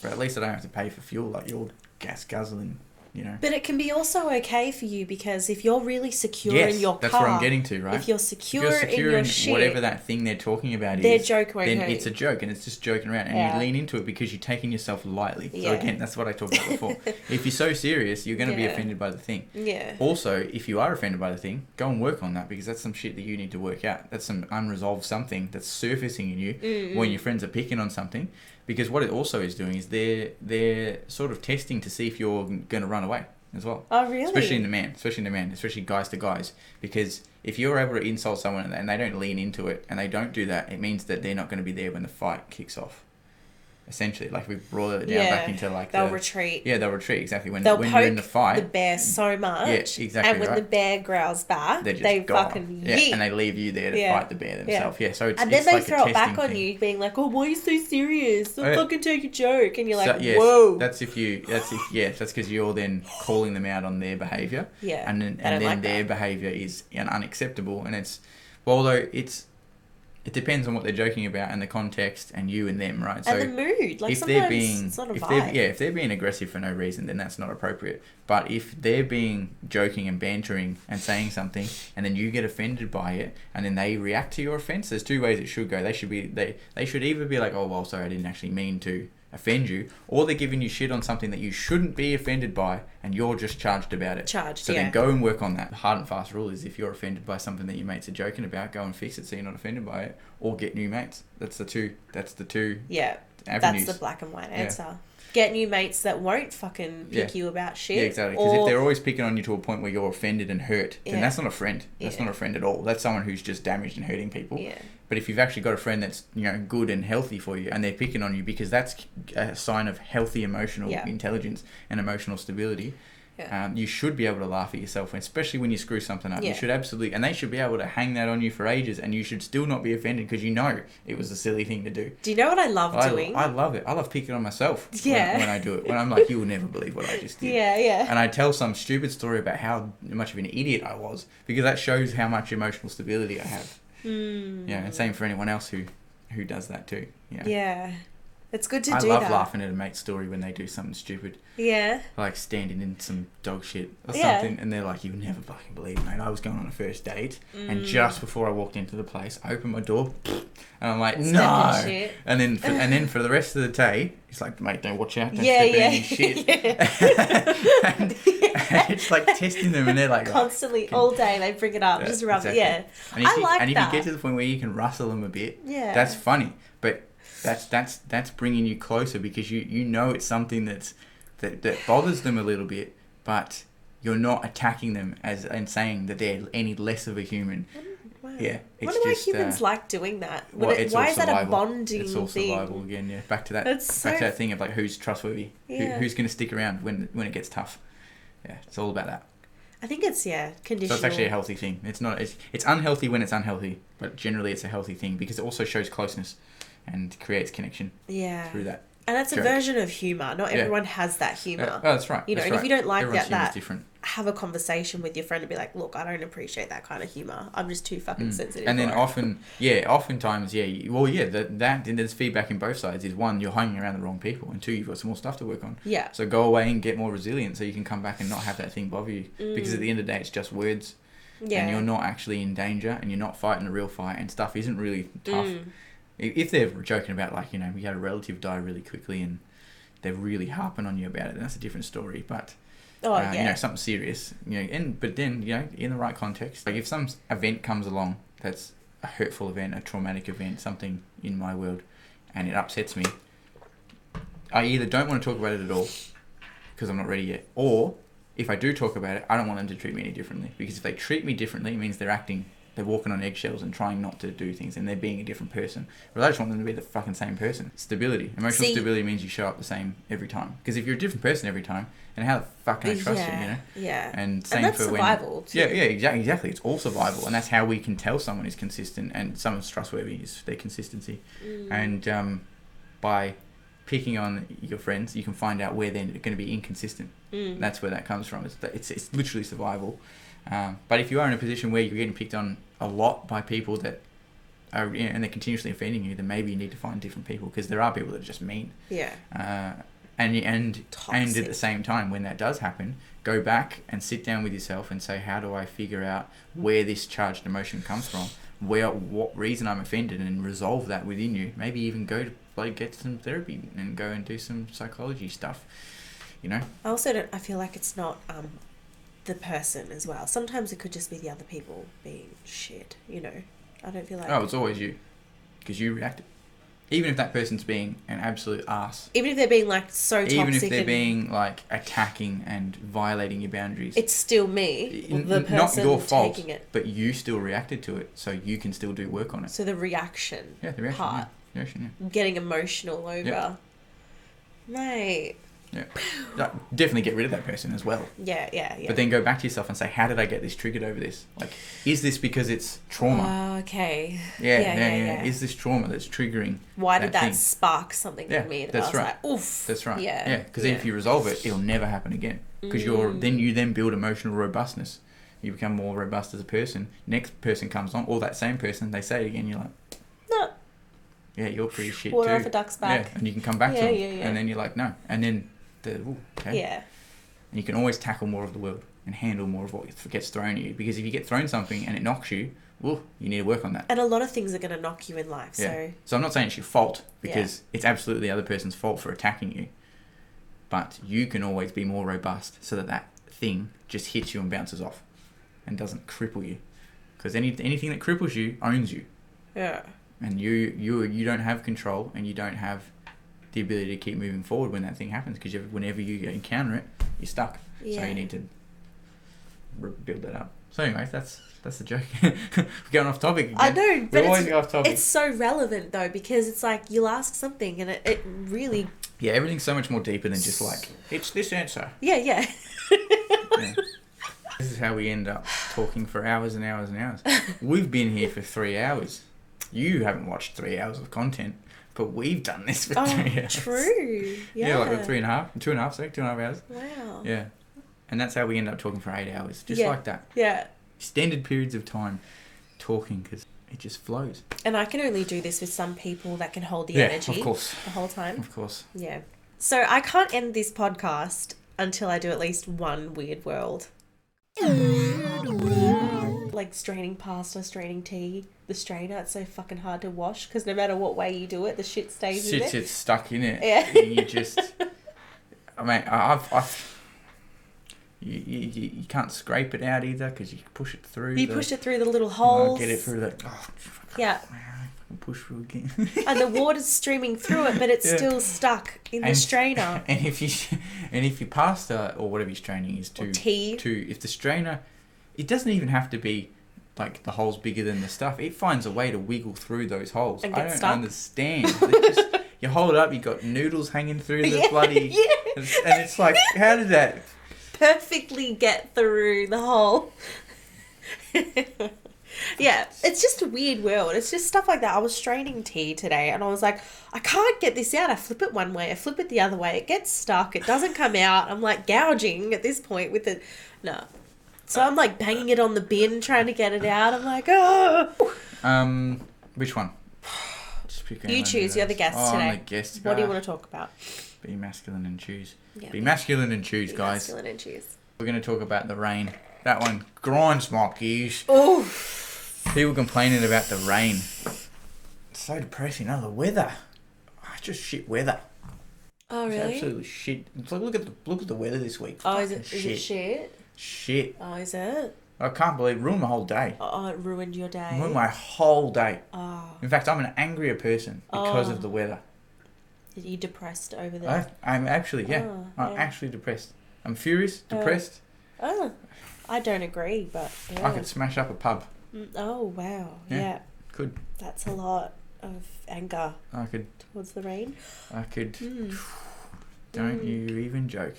But at least I don't have to pay for fuel like your gas guzzling, you know. But it can be also okay for you, because if you're really secure in your car... that's where I'm getting to, right? If you're secure in your shit... whatever that thing they're talking about their joke won't then hurt. It's a joke, and it's just joking around, and you lean into it because you're taking yourself lightly. So again, that's what I talked about before. If you're so serious, you're going to be offended by the thing. Yeah. Also, if you are offended by the thing, go and work on that, because that's some shit that you need to work out. That's some unresolved something that's surfacing in you when your friends are picking on something. Because what it also is doing is they're sort of testing to see if you're going to run away as well. Oh, really? Especially guys to guys. Because if you're able to insult someone and they don't lean into it and they don't do that, it means that they're not going to be there when the fight kicks off. essentially. Like we brought it down back into like they'll retreat. Yeah, they'll retreat, exactly. When They'll you're in the fight, the bear so much. Yeah, exactly. And when the bear growls back, they gone. fucking yeet. And they leave you there to fight the bear themselves. Yeah. So it's and then it's they like throw a it back on thing. you, being like, "Oh, why are you so serious? Don't Yeah. fucking take a joke." And you're like, So, yes, "Whoa." That's because you're then calling them out on their behaviour. Yeah. And then like their behaviour is unacceptable, and although it depends on what they're joking about and the context and you and them, right? And the mood. Like, if sometimes they're being, it's not a vibe. if they're being aggressive for no reason, then that's not appropriate. But if they're being joking and bantering and saying something, and then you get offended by it, and then they react to your offence, there's two ways it should go. They should either be like, oh, well, sorry, I didn't actually mean to offend you, or they're giving you shit on something that you shouldn't be offended by, and you're just charged about it. So then go and work on that. The hard and fast rule is if you're offended by something that your mates are joking about, go and fix it so you're not offended by it, or get new mates. That's the two Yeah, avenues. that's the black and white answer. Get new mates that won't fucking pick you about shit. Yeah, exactly. Because if they're always picking on you to a point where you're offended and hurt, then that's not a friend. That's not a friend at all. That's someone who's just damaged and hurting people. Yeah. But if you've actually got a friend that's good and healthy for you, and they're picking on you because that's a sign of healthy emotional intelligence and emotional stability, you should be able to laugh at yourself, especially when you screw something up. You should absolutely, and they should be able to hang that on you for ages, and you should still not be offended because it was a silly thing to do. Do you know what I love doing? I love it. I love picking on myself when I do it. When I'm like, you will never believe what I just did. Yeah. And I tell some stupid story about how much of an idiot I was, because that shows how much emotional stability I have. Yeah, and same for anyone else who does that too. Yeah. It's good to do that. I love laughing at a mate's story when they do something stupid. Yeah. Like standing in some dog shit or something, and they're like, "You'll never fucking believe it, mate. I was going on a first date, and just before I walked into the place, I opened my door, and I'm like, no!" And then for the rest of the day, it's like, "Mate, don't watch out, don't step in any shit." and it's like testing them, and they're like constantly all day they bring it up, just rub it. Yeah, and if you get to the point where you can rustle them a bit, that's funny, but that's bringing you closer, because you know it's something that bothers them a little bit, but you're not attacking them and saying that they're any less of a human. Wow. Yeah, I wonder why humans like doing that. Why is that a bonding thing? It's all survival again. Yeah, back to that thing of like who's trustworthy, who's going to stick around when it gets tough. Yeah, it's all about that. I think it's conditional. So it's actually a healthy thing. It's not. It's unhealthy when it's unhealthy, but generally it's a healthy thing because it also shows closeness and creates connection. Yeah. Through that. And that's a version of humour. Not everyone has that humour. Oh, that's right. You know, that's and right. if you don't like Everyone's that, different. Have a conversation with your friend and be like, "Look, I don't appreciate that kind of humour. I'm just too fucking sensitive." And then for oftentimes, there's feedback in both sides. Is one, you're hanging around the wrong people, and two, you've got some more stuff to work on. Yeah. So go away and get more resilient, so you can come back and not have that thing bother you. Because at the end of the day, it's just words. Yeah. And you're not actually in danger, and you're not fighting a real fight, and stuff isn't really tough. If they're joking about, like, we had a relative die really quickly and they're really harping on you about it, then that's a different story. But, something serious, but then, in the right context, like if some event comes along that's a hurtful event, a traumatic event, something in my world, and it upsets me, I either don't want to talk about it at all because I'm not ready yet, or if I do talk about it, I don't want them to treat me any differently, because if they treat me differently, it means they're walking on eggshells and trying not to do things, and they're being a different person. But I just want them to be the fucking same person. Stability. Emotional stability means you show up the same every time. Because if you're a different person every time, then how the fuck can I trust you, Yeah. And same that's for survival, too. Yeah, exactly. It's all survival. And that's how we can tell someone is consistent and someone's trustworthy, is their consistency. And by picking on your friends, you can find out where they're going to be inconsistent. That's where that comes from. It's literally survival. But if you are in a position where you're getting picked on a lot by people that are, and they're continuously offending you, then maybe you need to find different people, because there are people that are just mean. Yeah. And Toxic. at the same time, when that does happen, go back and sit down with yourself and say, how do I figure out where this charged emotion comes from? What reason I'm offended, and resolve that within you. Maybe even go to get some therapy and go and do some psychology stuff. I also I feel like it's not the person as well. Sometimes it could just be the other people being shit, I don't feel like... Oh, it's always you. Because you reacted. Even if that person's being an absolute arse. Even if they're being, so toxic. Even if they're being, attacking and violating your boundaries. It's still me, the person not your fault, taking it. But you still reacted to it, so you can still do work on it. So the reaction. Yeah, the reaction. Part. Yeah. The reaction, yeah. Getting emotional over Mate. Yeah. Definitely get rid of that person as well. Yeah. But then go back to yourself and say, how did I get this triggered over this? Like, is this because it's trauma? Okay. Yeah. Is this trauma that's triggering? Why did that thing? spark something in me that I was like, oof. That's right. Yeah. Because if you resolve it, it'll never happen again. Because you then build emotional robustness. You become more robust as a person. Next person comes on, or that same person, they say it again, you're like, no. Yeah, you're pretty shit Water too. off a duck's back. Yeah, and you can come back to them. Yeah. And then you're like, no. And then, okay. Yeah. And you can always tackle more of the world and handle more of what gets thrown at you. Because if you get thrown something and it knocks you, you need to work on that. And a lot of things are going to knock you in life. Yeah. So I'm not saying it's your fault, because it's absolutely the other person's fault for attacking you. But you can always be more robust so that thing just hits you and bounces off and doesn't cripple you. Because anything that cripples you owns you. Yeah. And you don't have control, and you don't have the ability to keep moving forward when that thing happens, because whenever you encounter it, you're stuck. Yeah. So you need to build that up. So anyways, that's the joke. We're going off topic again. I know, but we always go off topic. It's so relevant though, because it's like you'll ask something and it really... Yeah, everything's so much more deeper than just like, it's this answer. Yeah. Yeah. This is how we end up talking for hours and hours and hours. We've been here for 3 hours. You haven't watched 3 hours of content, but we've done this for 3 hours. True. Yeah. Like 2.5 hours. Wow. Yeah. And that's how we end up talking for 8 hours. Just like that. Yeah. Extended periods of time talking, because it just flows. And I can only do this with some people that can hold the energy. Of course. The whole time. Of course. Yeah. So I can't end this podcast until I do at least one weird world. Like straining pasta, straining tea, the strainer, it's so fucking hard to wash because no matter what way you do it, the shit stays in it. Shit's stuck in it. Yeah. And you just... I mean, you can't scrape it out either, because you push it through. You push it through the little holes. Get it through the... Yeah. Push through again. And the water's streaming through it, but it's still stuck in the strainer. And if your pasta or whatever your straining is if the strainer, it doesn't even have to be like the hole's bigger than the stuff. It finds a way to wiggle through those holes. And I don't stuck. understand. You hold it up, you got noodles hanging through the bloody, and it's like, how did that perfectly get through the hole? Yeah, it's just a weird world. It's just stuff like that. I was straining tea today and I was like, I can't get this out. I flip it one way, I flip it the other way. It gets stuck. It doesn't come out. I'm like gouging at this point with it. No. So I'm like banging it on the bin trying to get it out. I'm like, oh. Which one? Just pick you choose. You're the guest today. I'm the guest. What do you want to talk about? Be masculine and choose. Yeah. Be masculine and choose, guys. Masculine and choose. We're going to talk about the rain. That one grinds my gears. Oh. People complaining about the rain. It's so depressing. Oh, the weather. It's just shit weather. Oh, really? It's absolutely shit. It's like, look at the weather this week. Oh, is it shit? Shit. Oh, is it? I can't believe it ruined my whole day. Oh, it ruined your day. Ruined my whole day. Oh. In fact, I'm an angrier person because of the weather. Are you depressed over there? I'm actually, Oh, I'm actually depressed. I'm furious, depressed. Oh, I don't agree, but yeah. I could smash up a pub. Oh, wow. Yeah. Could. That's a lot of anger I could. towards the rain. I could. Don't you even joke.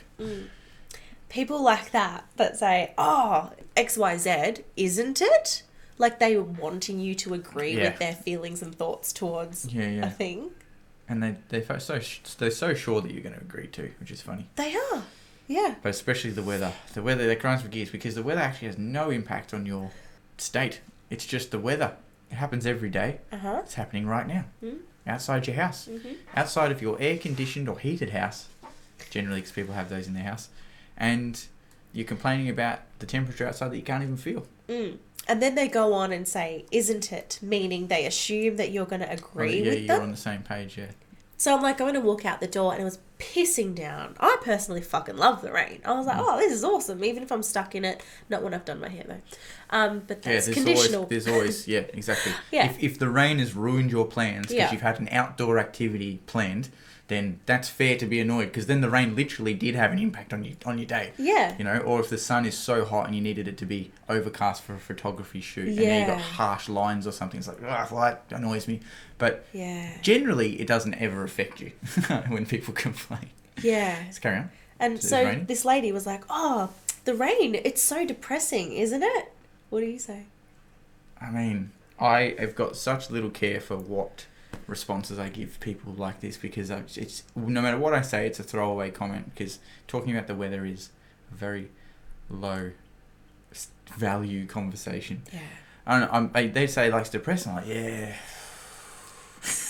People like that say, oh, XYZ, isn't it? Like they were wanting you to agree with their feelings and thoughts towards a thing. And they're so sure that you're going to agree too, which is funny. They are. Yeah. But especially the weather. The weather that grinds my gears, because the weather actually has no impact on your state. It's just the weather. It happens every day. Uh-huh. It's happening right now. Outside your house. Outside of your air-conditioned or heated house. Generally, because people have those in their house. And you're complaining about the temperature outside that you can't even feel. And then they go on and say, isn't it? Meaning they assume that you're going to agree with them. Yeah, you're on the same page, yeah. So I'm like going to walk out the door and it was pissing down. I personally fucking love the rain. I was like, oh, this is awesome. Even if I'm stuck in it. Not when I've done my hair though. But that's conditional. There's always, exactly. Yeah. If the rain has ruined your plans because you've had an outdoor activity planned, then that's fair to be annoyed, because then the rain literally did have an impact on your day. Yeah. You know, or if the sun is so hot and you needed it to be overcast for a photography shoot, and then you got harsh lines or something, it's like, well, that annoys me. But generally, it doesn't ever affect you when people complain. Yeah. Let's carry on. And so this lady was like, oh, the rain, it's so depressing, isn't it? What do you say? I mean, I have got such little care for what responses I give people like this, because it's no matter what I say, it's a throwaway comment, because talking about the weather is a very low value conversation. Yeah. They say like it's depressing. I'm like, yeah.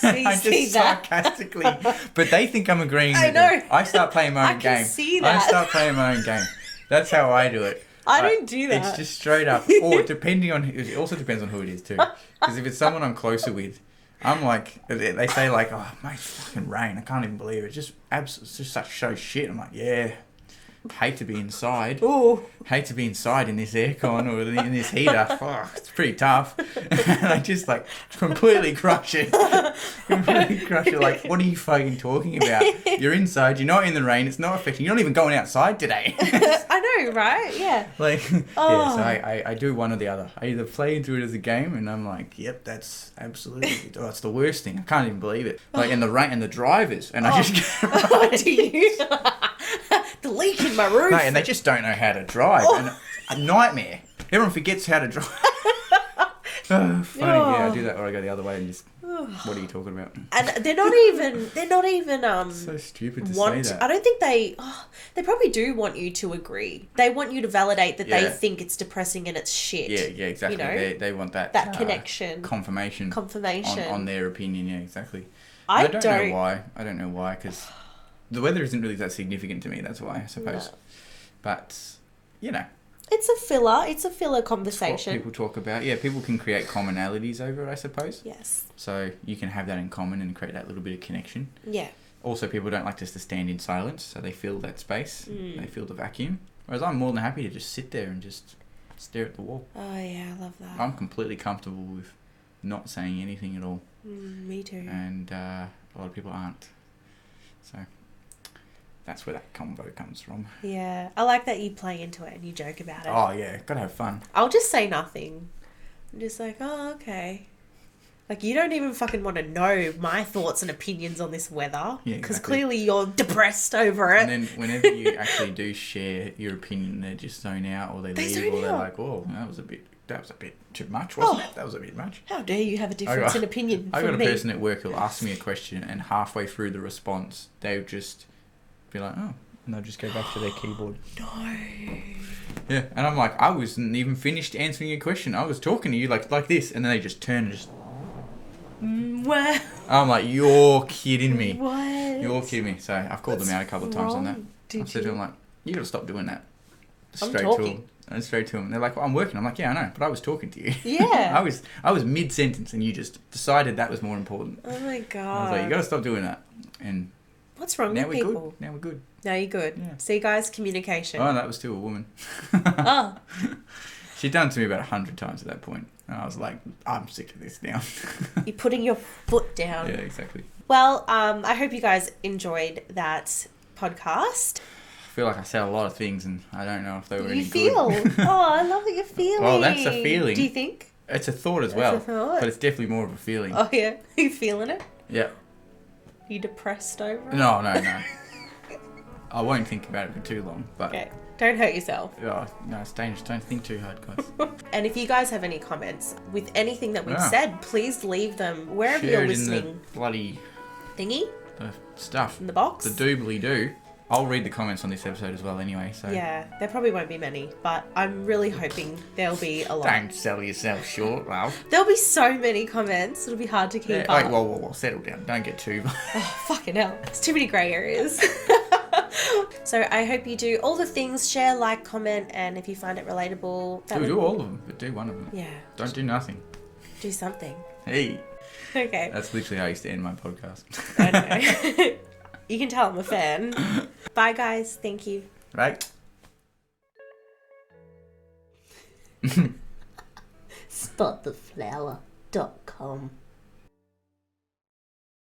I just sarcastically, but they think I'm agreeing with them. I start playing my own game. See that. I start playing my own game. That's how I do it. I don't do that. It's just straight up, or depending on. It also depends on who it is too. Because if it's someone I'm closer with, I'm like, they say like, oh mate, it's fucking rain. I can't even believe it. It's just such so shit. I'm like, yeah. Hate to be inside. Ooh. Hate to be inside in this aircon or in this heater. Fuck, it's pretty tough. And I just like completely crush it. Like, what are you fucking talking about? You're inside. You're not in the rain. It's not affecting. You're not even going outside today. I know, right? Yeah. Like, yeah. So I do one or the other. I either play into it as a game, and I'm like, yep, that's absolutely. Oh, it's the worst thing. I can't even believe it. Like, in the rain and the drivers, and I just get right. Do you? The leak in my roof. No, and they just don't know how to drive. And a nightmare. Everyone forgets how to drive. Funny. Yeah, I do that, or I go the other way and just. What are you talking about? And they're not even. So stupid to say that. I don't think they probably do want you to agree. They want you to validate that they think it's depressing and it's shit. Yeah, exactly. You know? They want that connection, confirmation on their opinion. Yeah, exactly. I don't know why, because the weather isn't really that significant to me. That's why, I suppose. No. But you know. It's a filler. It's a filler conversation. It's what people talk about. Yeah, people can create commonalities over it, I suppose. Yes. So you can have that in common and create that little bit of connection. Yeah. Also, people don't like just to stand in silence, so they fill that space. They fill the vacuum. Whereas I'm more than happy to just sit there and just stare at the wall. Oh, yeah, I love that. I'm completely comfortable with not saying anything at all. Me too. And a lot of people aren't. So that's where that combo comes from. Yeah. I like that you play into it and you joke about it. Oh, yeah. Gotta have fun. I'll just say nothing. I'm just like, oh, okay. Like, you don't even fucking want to know my thoughts and opinions on this weather. Yeah, because clearly you're depressed over it. And then whenever you actually do share your opinion, they just zone out, or they leave, or they're like, oh, that was a bit too much, wasn't it? That was a bit much. How dare you have a difference in opinion I got a person at work who'll ask me a question, and halfway through the response, they'll just be like, oh, and they'll just go back to their keyboard. No. Yeah, and I'm like, I wasn't even finished answering your question. I was talking to you like this, and then they just turn and just... What? I'm like, you're kidding me. What? You're kidding me. So I've called them out a couple of times on that. I said to them, like, you got to stop doing that. Straight to them. They're like, well, I'm working. I'm like, yeah, I know, but I was talking to you. Yeah. I was mid-sentence, and you just decided that was more important. Oh my God. I was like, you got to stop doing that. And what's wrong with people? Now we're good. Now you're good. Yeah. See, guys, communication. Oh, that was still a woman. Oh. She'd done it to me about 100 times at that point. And I was like, I'm sick of this now. You're putting your foot down. Yeah, exactly. Well, I hope you guys enjoyed that podcast. I feel like I said a lot of things, and I don't know if they were any good. You feel? Oh, I love that you're feeling. Well, that's a feeling. Do you think? It's a thought as well. It's a thought? But it's definitely more of a feeling. Oh, yeah? Are you feeling it? Yeah. Are you depressed over it? No. I won't think about it for too long, but... Okay. Don't hurt yourself. Oh, no, it's dangerous. Don't think too hard, guys. And if you guys have any comments with anything that we've said, please leave them wherever you're listening. In the bloody... thingy? The stuff. In the box? The doobly-doo. I'll read the comments on this episode as well anyway, so... Yeah, there probably won't be many, but I'm really hoping there'll be a lot. Don't sell yourself short, love. There'll be so many comments, it'll be hard to keep up. Wait, whoa, settle down. Don't get too... Oh, fucking hell. There's too many grey areas. So I hope you do all the things, share, like, comment, and if you find it relatable... Do all of them, but do one of them. Yeah. Don't do nothing. Do something. Hey. Okay. That's literally how I used to end my podcast. I know. You can tell I'm a fan. Bye, guys. Thank you. Right. Spottheflower.com